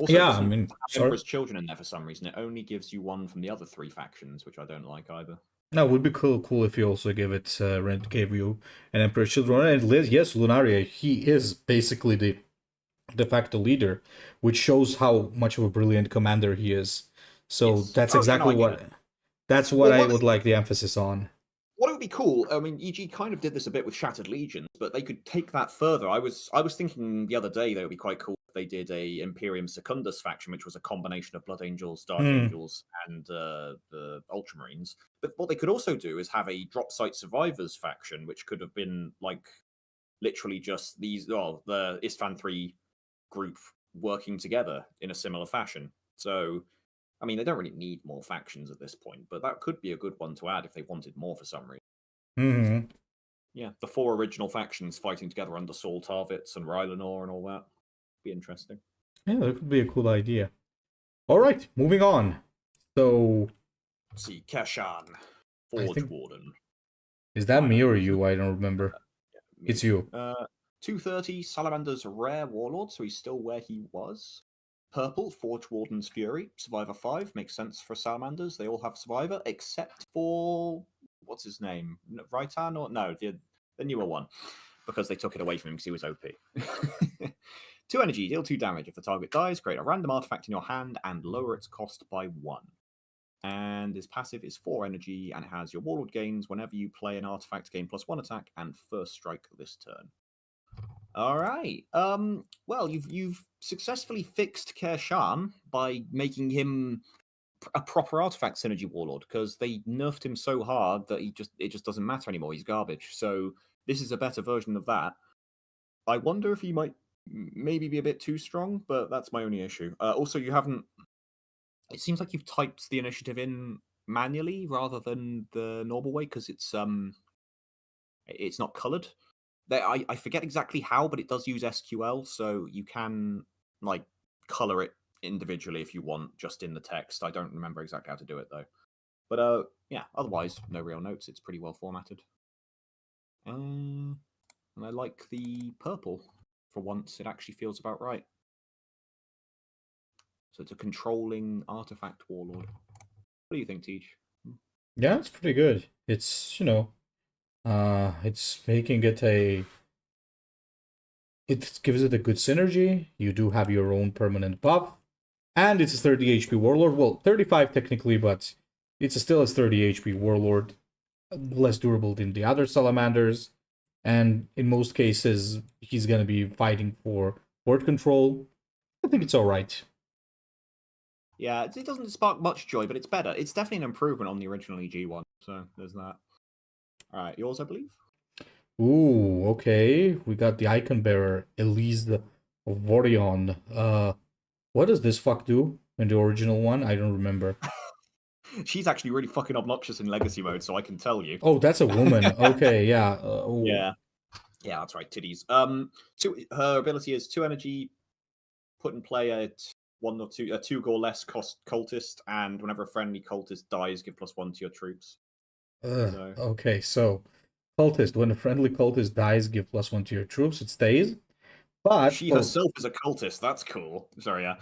Also, Yeah, it I doesn't mean, have sorry. Emperor's Children in there for some reason. It only gives you one from the other 3 factions, which I don't like either. No, it would be cool if you also gave it gave you an Emperor Children. And yes, Lunaria, he is basically the de facto leader, which shows how much of a brilliant commander he is. So Yes. that's Oh, yeah, no, exactly I get it. that's what Well, I would like the emphasis on. what would be cool? I mean, EG kind of did this a bit with Shattered Legions, but they could take that further. I was thinking the other day that it would be quite cool if they did a Imperium Secundus faction, which was a combination of Blood Angels, Dark Angels, and the Ultramarines. But what they could also do is have a Drop Site Survivors faction, which could have been like literally just the Istvan 3 group working together in a similar fashion. So I mean, they don't really need more factions at this point, but that could be a good one to add if they wanted more for some reason. Yeah, the 4 original factions fighting together under Saul Tarvitz and Rylanor and all that. Be interesting. Yeah, that could be a cool idea. All right, moving on. So Let's see, Keshan, I Forge think Warden. is that me Minor or illusion. you? I don't remember. It's Me. you. 230, Salamander's Rare Warlord, so he's still where he was. Purple, Forge Warden's Fury, Survivor 5, makes sense for Salamanders. They all have Survivor, except for, what's his name? Raitan? Or no, the newer one, because they took it away from him because he was OP. 2 energy, deal 2 damage. If the target dies, create a random artifact in your hand and lower its cost by 1. And his passive is 4 energy, and it has your Warlord gains whenever you play an artifact, gain +1 attack and first strike this turn. All right. Well, you've successfully fixed Kershan by making him a proper artifact synergy warlord, because they nerfed him so hard that it just doesn't matter anymore. He's garbage. So this is a better version of that. I wonder if he might maybe be a bit too strong, but that's my only issue. Also, you haven't. It seems like you've typed the initiative in manually rather than the normal way, because it's not colored. I forget exactly how, but it does use SQL, so you can like color it individually if you want, just in the text. I don't remember exactly how to do it though. But yeah, otherwise no real notes. It's pretty well formatted. And I like the purple. For once, it actually feels about right. So it's a controlling artifact warlord. What do you think, Teach? Yeah, it's pretty good. It's it's making it it gives it a good synergy. You do have your own permanent buff. And it's a 30 HP Warlord. Well, 35 technically, but it's still a 30 HP Warlord. Less durable than the other Salamanders. And in most cases, he's going to be fighting for board control. I think it's alright. Yeah, it doesn't spark much joy, but it's better. It's definitely an improvement on the original EG one. So there's that. All right, yours, I believe. Ooh, okay. We got the Icon Bearer, Elise Vorion. What does this fuck do in the original one? I don't remember. She's actually really fucking obnoxious in Legacy mode, so I can tell you. Oh, that's a woman. Okay, yeah. Yeah, that's right, titties. Her ability is 2 energy, put in play a 2 or less cost cultist, and whenever a friendly cultist dies, give +1 to your troops. Okay, so cultist. When a friendly cultist dies, give +1 to your troops. It stays. But she herself is a cultist. That's cool. Sorry, yeah.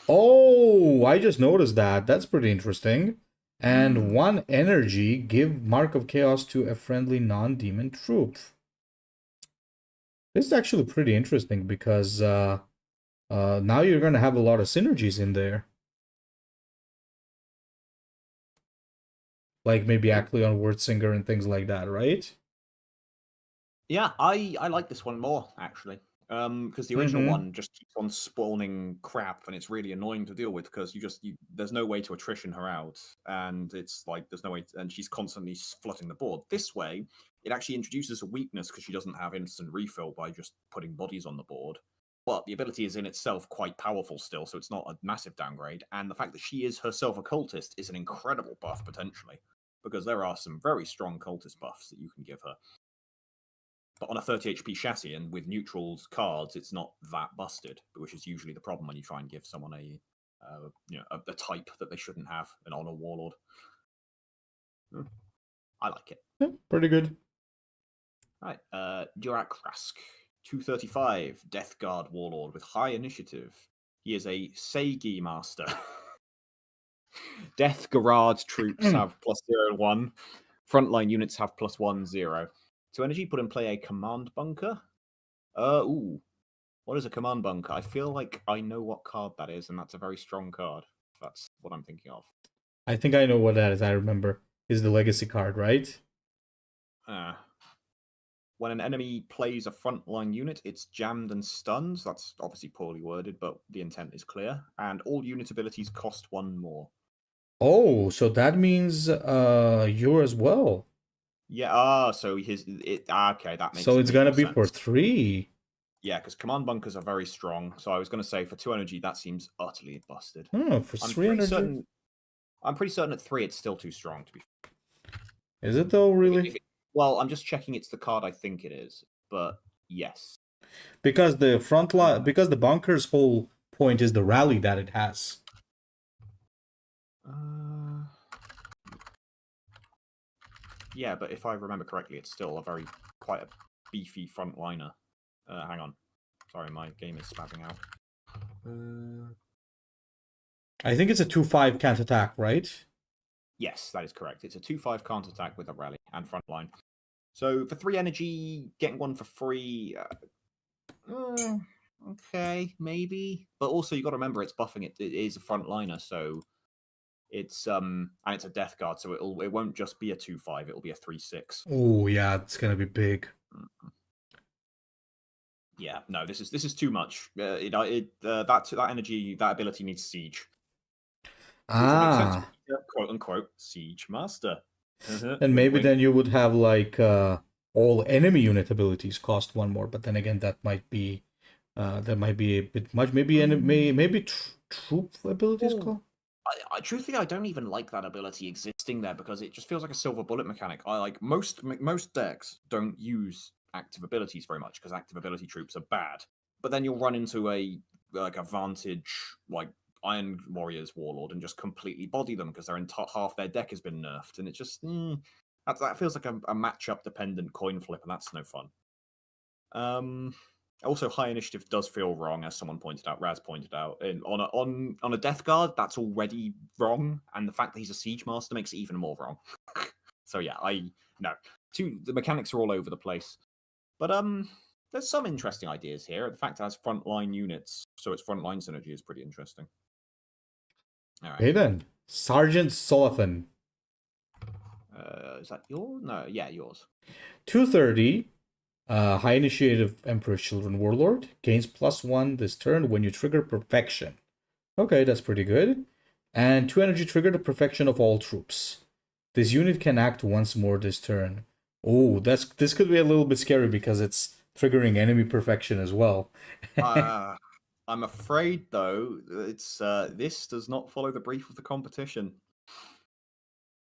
oh, I just noticed that. That's pretty interesting. And 1 energy, give Mark of Chaos to a friendly non-demon troop. This is actually pretty interesting because now you're gonna have a lot of synergies in there. Like maybe Acleon, Wordsinger, and things like that, right? Yeah, I like this one more actually, because the original one just keeps on spawning crap, and it's really annoying to deal with because there's no way to attrition her out, and it's like there's no way, and she's constantly flooding the board. This way, it actually introduces a weakness because she doesn't have instant refill by just putting bodies on the board. But the ability is in itself quite powerful still, so it's not a massive downgrade. And the fact that she is herself a cultist is an incredible buff potentially, because there are some very strong cultist buffs that you can give her. But on a 30 HP chassis and with neutrals cards, it's not that busted, which is usually the problem when you try and give someone a type that they shouldn't have, an honor warlord. I like it. Yeah, pretty good. All right, Durak Rask, 235, Death Guard warlord with high initiative. He is a Seigi master. Death Guard troops have +0 and 1. Frontline units have +1, 0. To energy, put in play a command bunker. What is a command bunker? I feel like I know what card that is, and that's a very strong card. That's what I'm thinking of. I think I know what that is. I remember. Is the legacy card, right? When an enemy plays a frontline unit, it's jammed and stunned. That's obviously poorly worded, but the intent is clear. And all unit abilities cost 1 more. Oh, so that means you as well. Yeah, so okay, that makes So it's gonna be sense. for 3. Yeah, because command bunkers are very strong. So I was going to say for 2 energy, that seems utterly busted. Oh, for 3 energy? I'm pretty certain at 3 it's still too strong to be. Is it though, really? Well, I'm just checking it's the card I think it is, but yes. Because the front line, because the bunker's whole point is the rally that it has. Yeah, but if I remember correctly, it's still quite a beefy frontliner. Hang on, sorry, my game is spazzing out. I think it's a 2-5 counterattack, right? Yes, that is correct. It's a 2/5 counterattack with a rally and frontline. So for 3 energy, getting one for free. Okay, maybe. But also you got to remember it's buffing it. It is a frontliner, so it's and it's a death guard, so it won't just be a 2/5. It'll be a 3/6. Oh yeah, it's gonna be big. Yeah, no, this is too much. That energy, that ability needs siege. Which will make sense. Quote unquote siege master. And Wink, maybe wink. then you would have like all enemy unit abilities cost one more, but then again that might be a bit much. Maybe troop abilities cost. Truthfully, I don't even like that ability existing there because it just feels like a silver bullet mechanic. I like most decks don't use active abilities very much because active ability troops are bad. But then you'll run into a Vantage like Iron Warriors Warlord and just completely body them because half their deck has been nerfed, and it just that feels like a matchup dependent coin flip, and that's no fun. Also, high initiative does feel wrong, as someone pointed out. Raz pointed out, on a death guard, that's already wrong, and the fact that he's a siege master makes it even more wrong. So yeah, the mechanics are all over the place, but there's some interesting ideas here. The fact it has frontline units, so its frontline synergy is pretty interesting. All right. Okay then, Sergeant Solathan. Is that yours? No, yeah, yours. 230. High Initiative Emperor's Children Warlord gains +1 this turn when you trigger Perfection. Okay, that's pretty good. And 2 energy trigger the Perfection of all troops. This unit can act once more this turn. Oh, this could be a little bit scary because it's triggering enemy perfection as well. I'm afraid though, it's this does not follow the brief of the competition.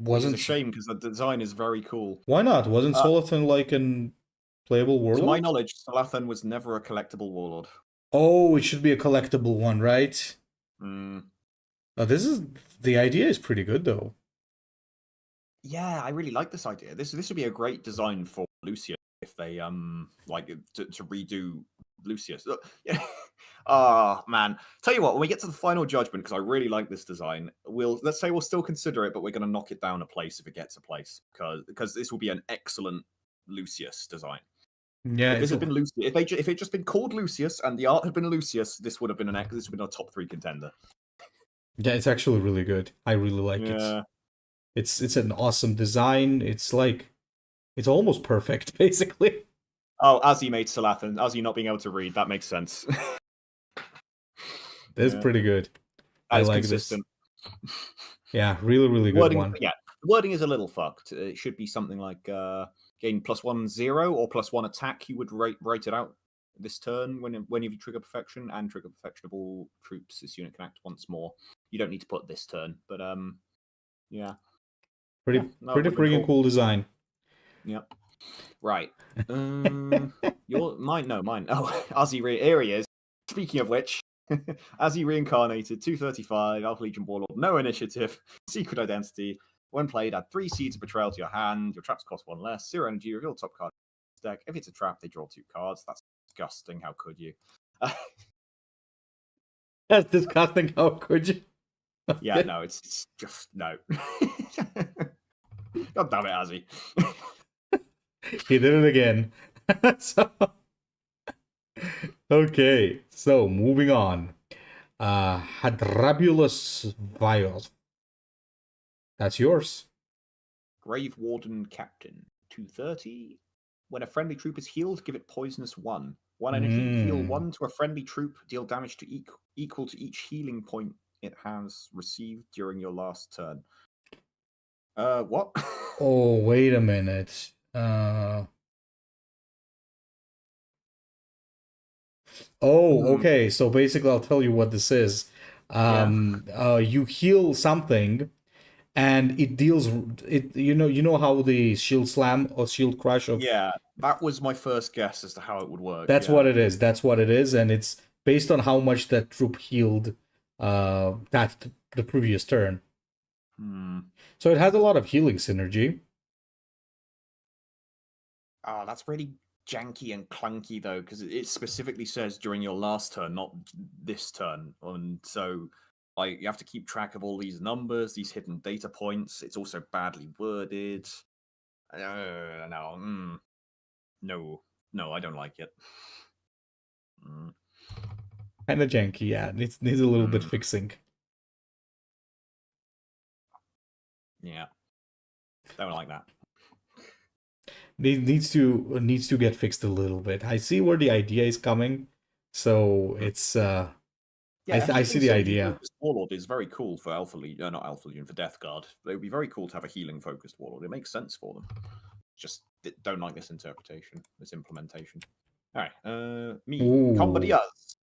Wasn't a shame because the design is very cool. Why not? Wasn't Solathan like an playable warlord? To my knowledge, Solathan was never a collectible warlord. Oh, it should be a collectible one, right? The idea is pretty good though. Yeah, I really like this idea. This would be a great design for Lucius if they like to redo Lucius. Man, tell you what, when we get to the final judgment, because I really like this design, let's say we'll still consider it, but we're going to knock it down a place if it gets a place, because this will be an excellent Lucius design. Yeah, if this had been Lucius, if it just been called Lucius and the art had been Lucius, this would have been a top 3 contender. Yeah, it's actually really good. I really like it. It's an awesome design. It's almost perfect, basically. Oh, Azzy made Solathan. Azzy not being able to read, that makes sense. That's pretty good. I like consistent. This. Yeah, really, really good wording, one. Yeah, the wording is a little fucked. It should be something like gain +1/0 or +1 attack. You would rate it out this turn when you trigger perfection and trigger perfectionable troops. This unit can act once more. You don't need to put this turn, but yeah. Pretty freaking cool design. Yep. Right. Mine. Oh, Azzy here he is. Speaking of which, Azzy reincarnated, 235, Alpha Legion Warlord, no initiative, secret identity. When played, add 3 Seeds of Betrayal to your hand. Your traps cost 1 less. 0 energy, reveal top card of the deck. If it's a trap, they draw 2 cards. That's disgusting. How could you? That's disgusting. How could you? Yeah, no, it's just no. God damn it, Azzy. He did it again. Okay, so moving on. Hadrabulus Vios. That's yours. Grave Warden Captain, 230. When a friendly troop is healed, give it poisonous 1. 1 energy, heal 1 to a friendly troop, deal damage to equal to each healing point it has received during your last turn. What? Oh, wait a minute. Okay. So basically, I'll tell you what this is. You heal something, and it deals it. You know how the shield slam or shield crush of Yeah, that was my first guess as to how it would work. that's Yeah. what it is. That's what it is, and it's based on how much that troop healed that the previous turn. Hmm. So it has a lot of healing synergy. Oh, that's really janky and clunky though, because it specifically says during your last turn, not this turn. And so like you have to keep track of all these numbers, these hidden data points. It's also badly worded. No, no, no, I don't like it. Mm, Kind of janky, yeah. Needs a little bit mm, fixing. yeah, don't like that. Needs to get fixed a little bit. I see where the idea is coming, so Mm. it's Yeah, a I see healing the synergy idea. focused warlord is very cool for Alpha Legion, not Alpha Legion, for Death Guard. It would be very cool to have a healing focused warlord. It makes sense for them. Just don't like this interpretation, this implementation. All right, me, Combat Ooh. Diaz,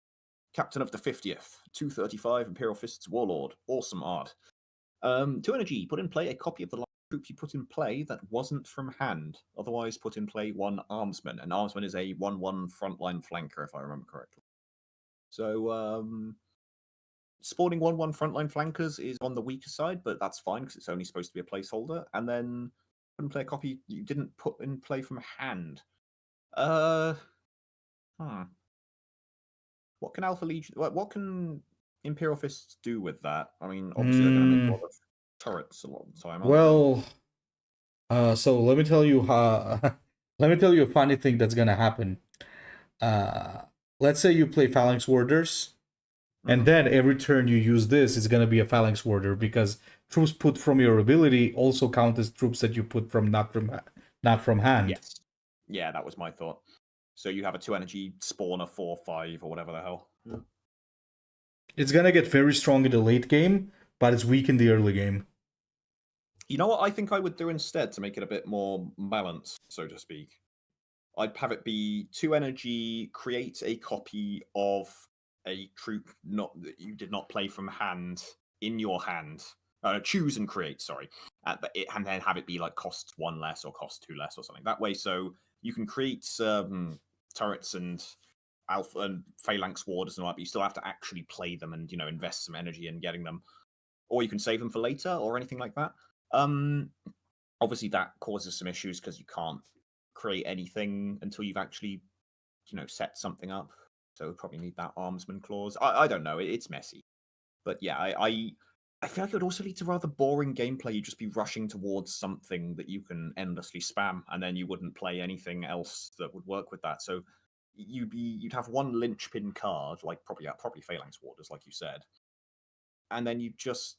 Captain of the 50th, 235 Imperial Fists Warlord. Awesome art. 2 energy, put in play a copy of the last troop you put in play that wasn't from hand. Otherwise, put in play 1 Armsman. An Armsman is a 1/1 frontline flanker, if I remember correctly. So, spawning 1/1 frontline flankers is on the weaker side, but that's fine because it's only supposed to be a placeholder. And then put in play a copy you didn't put in play from hand. Uh, hmm. What can Alpha Legion? What can Imperial Fists do with that? I mean, obviously they're going to make a lot of turrets a lot of the time, aren't they? Well, so let me tell you how. Let me tell you a funny thing that's gonna happen. Uh, let's say you play Phalanx Warders, and then every turn you use this, it's gonna be a Phalanx Warder because troops put from your ability also count as troops that you put from not from hand. Yes. Yeah, that was my thought. So you have a 2 energy spawner 4/5 or whatever the hell. It's gonna get very strong in the late game, but it's weak in the early game. You know what I think I would do instead to make it a bit more balanced, so to speak? I'd have it be 2 energy, create a copy of a troop not that you did not play from hand in your hand. Choose and create, sorry. And then have it be like cost 1 less or cost 2 less or something. That way, so you can create turrets and alpha and phalanx warders and all that, but you still have to actually play them and invest some energy in getting them. Or you can save them for later or anything like that. Obviously that causes some issues because you can't create anything until you've actually set something up, so we probably need that armsman clause. I don't know, it's messy, but yeah, I feel like it would also lead to rather boring gameplay. You'd just be rushing towards something that you can endlessly spam, and then you wouldn't play anything else that would work with that. So you'd have one linchpin card, like probably phalanx warders, like you said, and then you just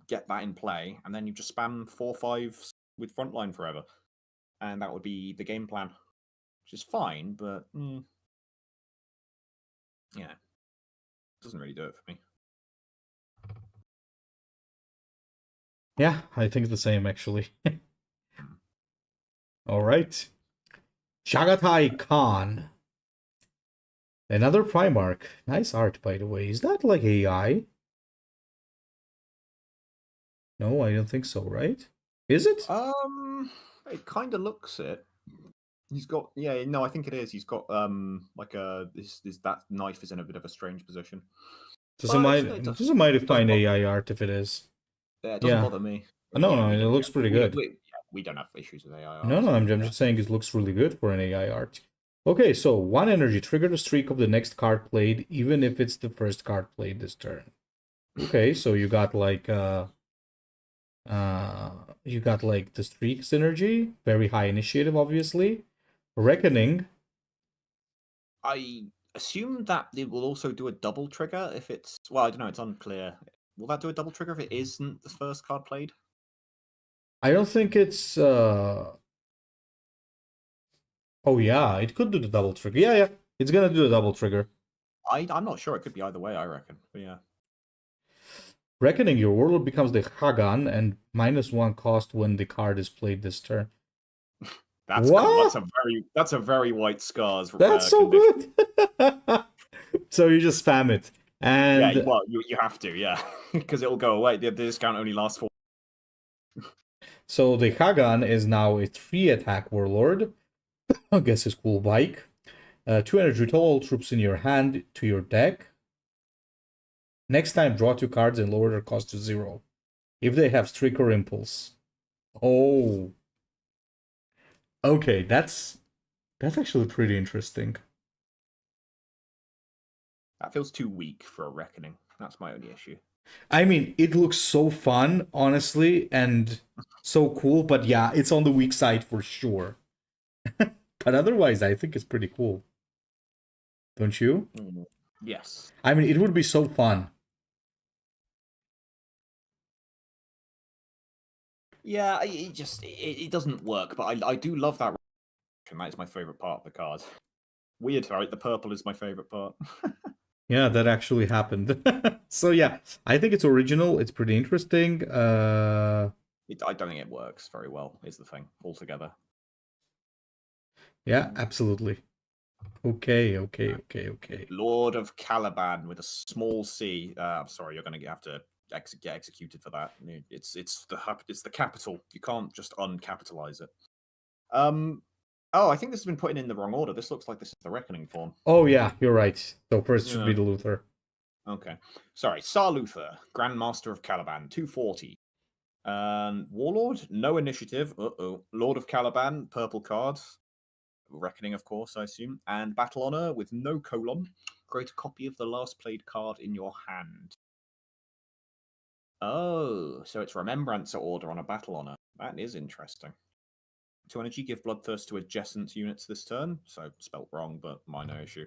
get that in play, and then you just spam 4/5s with frontline forever, and that would be the game plan, which is fine, but yeah, doesn't really do it for me. Yeah, I think the same actually. All right. Chagatai Khan. Another Primarch. Nice art, by the way. Is that like AI? No, I don't think so, right? Is it? It kind of looks it. He's got no, I think it is. He's got like this that knife is in a bit of a strange position. Doesn't mind if find AI art if it is. Yeah, it doesn't Yeah. bother me. No, no, it looks pretty good. We don't have issues with AI art. No, no, I'm just saying it looks really good for an AI art. Okay, so 1 energy. Trigger the streak of the next card played, even if it's the first card played this turn. Okay, so you got like the streak synergy, very high initiative, obviously. Reckoning. I assume that it will also do a double trigger if it's I don't know, it's unclear. Will that do a double trigger if it isn't the first card played? I don't think it's oh yeah, it could do the double trigger. Yeah, it's gonna do the double trigger. I'm not sure. It could be either way, I reckon. But yeah. Reckoning, your warlord becomes the Hagan and -1 cost when the card is played this turn. That's what? Cool. That's a very white scars. That's so condition. good. So you just spam it, And well, you have to, yeah, because it'll go away. The discount only lasts for. so the Hagan is now a 3-attack warlord. I guess his cool bike. 2 energy total, troops in your hand to your deck. Next time, draw 2 cards and lower their cost to 0. If they have Streak or Impulse. Oh. Okay, that's actually pretty interesting. That feels too weak for a Reckoning. That's my only issue. I mean, it looks so fun, honestly, and so cool, but yeah, it's on the weak side for sure. But otherwise, I think it's pretty cool. Don't you? Yes. I mean, it would be so fun. Yeah, it doesn't work, but I do love that. That is my favorite part of the card. Weird, right? The purple is my favorite part. Yeah, that actually happened. So yeah, I think it's original. It's pretty interesting. I don't think it works very well, is the thing, altogether. Yeah, absolutely. Okay. Lord of Caliban with a small c. I'm sorry, you're going to have to get executed for that. It's the capital. You can't just uncapitalize it. Oh, I think this has been put in the wrong order. This looks like this is the Reckoning form. Oh yeah, you're right. So first should be the Luther. Okay. Sorry, Tsar Luther, Grandmaster of Caliban, 240. Warlord, no initiative. Lord of Caliban, purple cards. Reckoning, of course, I assume. And Battle Honor with no colon. Create a copy of the last played card in your hand. Oh, so it's Remembrancer order on a Battle Honor. That is interesting. 2 energy, give Bloodthirst to adjacent units this turn. So, spelt wrong, but minor issue.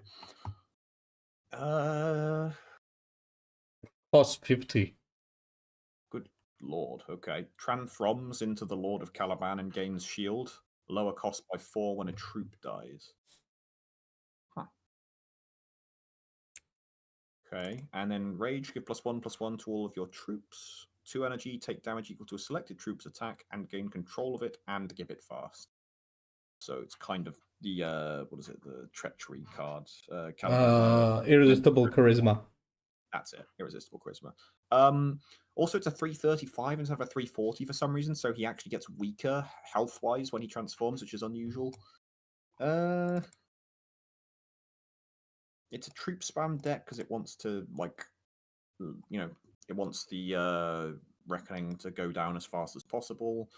Cost 50. Good lord, okay. Transforms into the Lord of Caliban and gains shield. Lower cost by 4 when a troop dies. Huh. Okay, and then Rage, give +1/+1 to all of your troops. 2 energy, take damage equal to a selected troop's attack and gain control of it and give it fast. So it's kind of the, what is it, the treachery cards. Irresistible Charisma. That's it, Irresistible Charisma. Also, it's a 335 instead of a 340 for some reason, so he actually gets weaker health-wise when he transforms, which is unusual. It's a troop spam deck because it wants to, like, it wants the Reckoning to go down as fast as possible.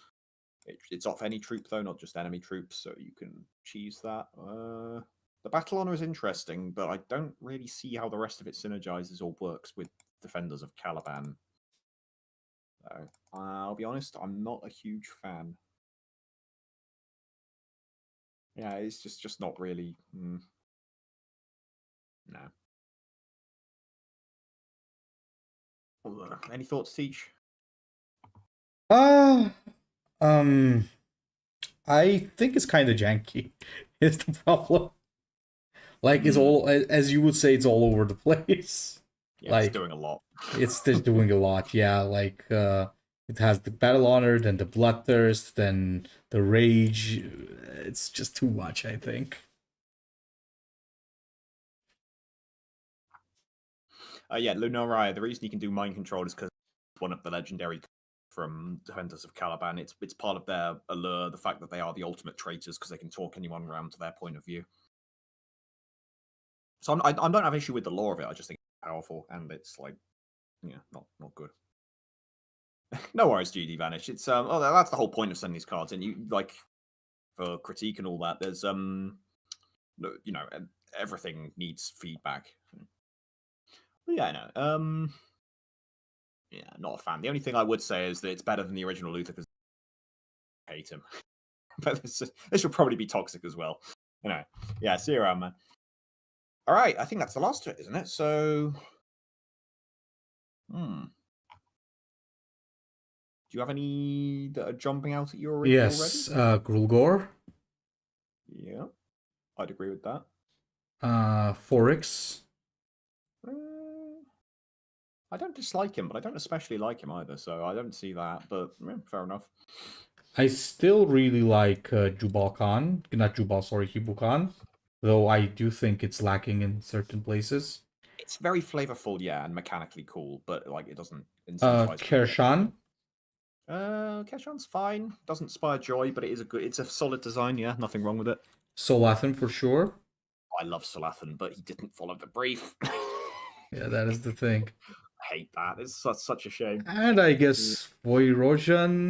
It's off any troop, though, not just enemy troops, so you can cheese that. The Battle Honor is interesting, but I don't really see how the rest of it synergizes or works with Defenders of Caliban. So, I'll be honest, I'm not a huge fan. Yeah, it's just not really. No. Any thoughts, Teach? I think it's kind of janky. Is the problem? Like it's all, as you would say, it's all over the place. Yeah, like, it's doing a lot. It's just doing a lot. Yeah, like it has the Battle Honor, then the Bloodthirst, then the Rage. It's just too much, I think. Yeah, Lunaria, the reason you can do Mind Control is because one of the legendary from Defenders of Caliban. It's part of their allure, the fact that they are the ultimate traitors because they can talk anyone around to their point of view. So I don't have issue with the lore of it. I just think it's powerful and it's like, yeah, not good. No worries, GD Vanish. It's that's the whole point of sending these cards, and you like for critique and all that. There's everything needs feedback. But yeah, no. Yeah, not a fan. The only thing I would say is that it's better than the original Luther because I hate him. But this will probably be toxic as well. Yeah, see you around, man. All right, I think that's the last of it, isn't it? So, do you have any that are jumping out at you already? Yes, Grulgor. Yeah, I'd agree with that. Forex. I don't dislike him, but I don't especially like him either, so I don't see that, but yeah, fair enough. I still really like Jubal Khan. Not Jubal, sorry, Hibu Khan. Though I do think it's lacking in certain places. It's very flavorful, yeah, and mechanically cool, but like it doesn't incentivize. Kershan. Keshan's fine. Doesn't inspire joy, but it's a solid design. Yeah, nothing wrong with it. Solathan for sure. I love Salathan, but he didn't follow the brief. Yeah, that is the thing. I hate that. It's such a shame. And I guess Voirojan.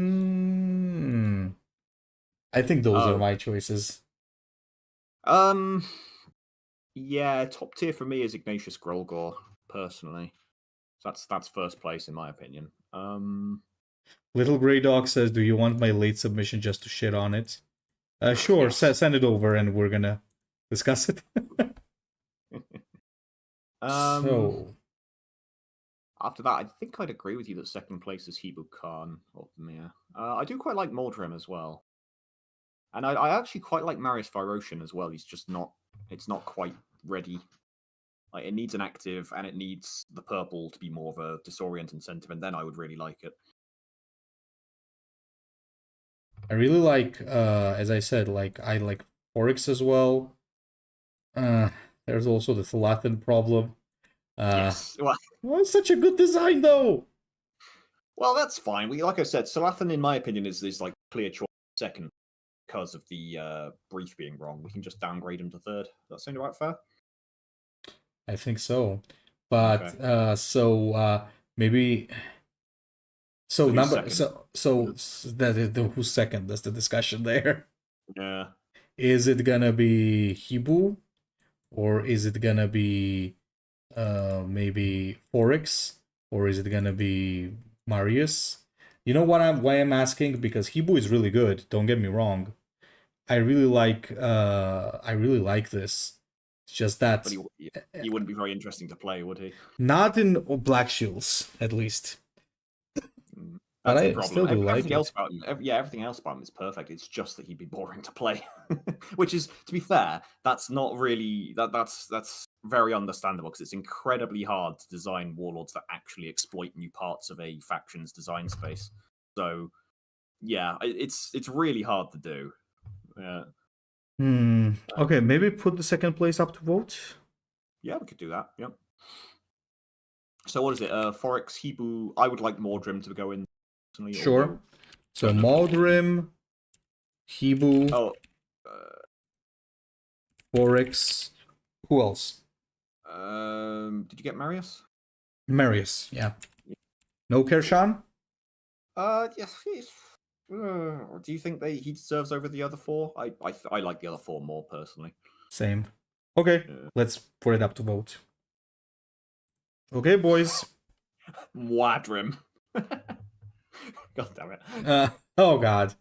I think those are my choices. Yeah, top tier for me is Ignatius Grolgor, personally. So that's first place in my opinion. Little Grey Dog says, "Do you want my late submission just to shit on it?" Sure, Yes. send it over and we're gonna discuss it. So after that, I think I'd agree with you that second place is Hebu Khan or Mir. I do quite like Mordrim as well, and I actually quite like Marius Viroshan as well. He's just not. It's not quite ready. Like it needs an active, and it needs the purple to be more of a disorient incentive, and then I would really like it. I really like, as I said, like I like Oryx as well. There's also the Thalathan problem. Yes. Well, it's such a good design, though. Well, that's fine. Like I said, Salathan, in my opinion, is like clear choice second because of the brief being wrong. We can just downgrade him to third. Does that sound about fair? I think so. But okay. Maybe. So number second? so that who's second? That's the discussion there. Yeah. Is it gonna be Hibu, or is it gonna be maybe Forex, or is it gonna be Marius? You know why I'm asking? Because Hibu is really good. Don't get me wrong. I really like this. It's just that but he wouldn't be very interesting to play, would he? Not in Black Shields, at least. That's but the problem. Still do everything else about him, everything else about him is perfect. It's just that he'd be boring to play, which is, to be fair, that's not really that's very understandable because it's incredibly hard to design warlords that actually exploit new parts of a faction's design space. So, yeah, it's really hard to do. Yeah. Okay, maybe put the second place up to vote. Yeah, we could do that. Yep. So what is it? Forex, Hibu. I would like Mordrim to go in. Sure. So Maldrim, Hibu, Forex. Who else? Did you get Marius? Marius, yeah. No Kershan? Yes. Do you think he deserves over the other four? I like the other four more personally. Same. Okay, let's put it up to vote. Okay, boys. Mwadrim. God damn it. Oh, God.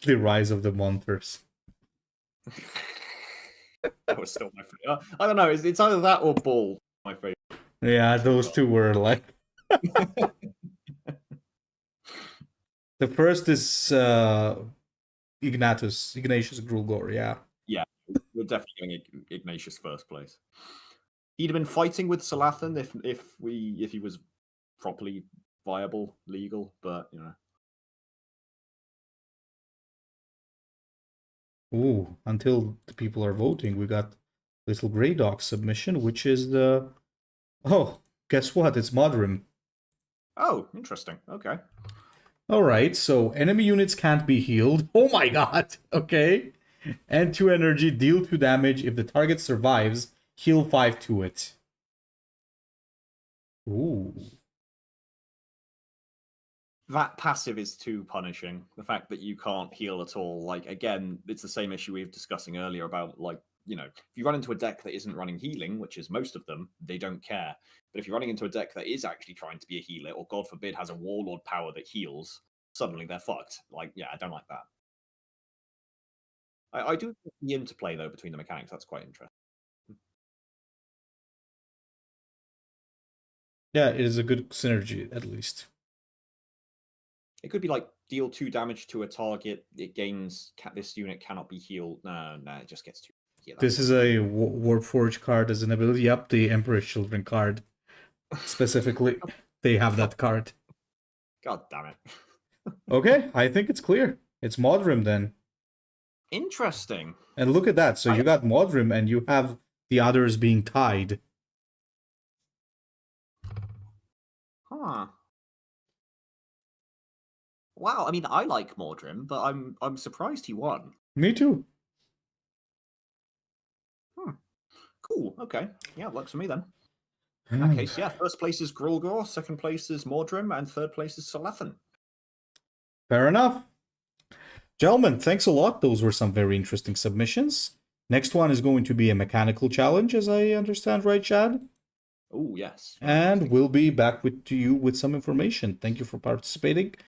The Rise of the Monsters. That was still my favorite. I don't know. It's either that or Ball. My favorite. Yeah, those two were like. The first is Ignatius Grulgor. Yeah. Yeah, we're definitely getting Ignatius first place. He'd have been fighting with Salathan if he was properly viable, legal, but you know. Ooh, until the people are voting, we got Little Grey Dog submission, which is the... Oh, guess what? It's Modrim. Oh, interesting. Okay. Alright, so enemy units can't be healed. Oh my god! Okay. And 2 energy, deal 2 damage. If the target survives, heal 5 to it. Ooh. That passive is too punishing. The fact that you can't heal at all, like, again, it's the same issue we were discussing earlier about, like, you know, if you run into a deck that isn't running healing, which is most of them, they don't care. But if you're running into a deck that is actually trying to be a healer, or God forbid has a warlord power that heals, suddenly they're fucked. Like, yeah, I don't like that. I do think the interplay, though, between the mechanics, that's quite interesting. Yeah, it is a good synergy, at least. It could be like deal 2 damage to a target. It gains this unit cannot be healed. No, it just gets 2. Yeah, this is a Warforged card as an ability. Yep, the Emperor's Children card. Specifically, they have that card. God damn it. Okay, I think it's clear. It's Modrim then. Interesting. And look at that. So you got Modrim and you have the others being tied. Huh. Wow. I mean, I like Mordrim, but I'm surprised he won. Me too. Cool. Okay. Yeah, works for me then. In that case, yeah. First place is Grulgor, second place is Mordrim, and third place is Salathan. Fair enough. Gentlemen, thanks a lot. Those were some very interesting submissions. Next one is going to be a mechanical challenge, as I understand, right, Chad? Oh, yes. And we'll be back to you with some information. Thank you for participating.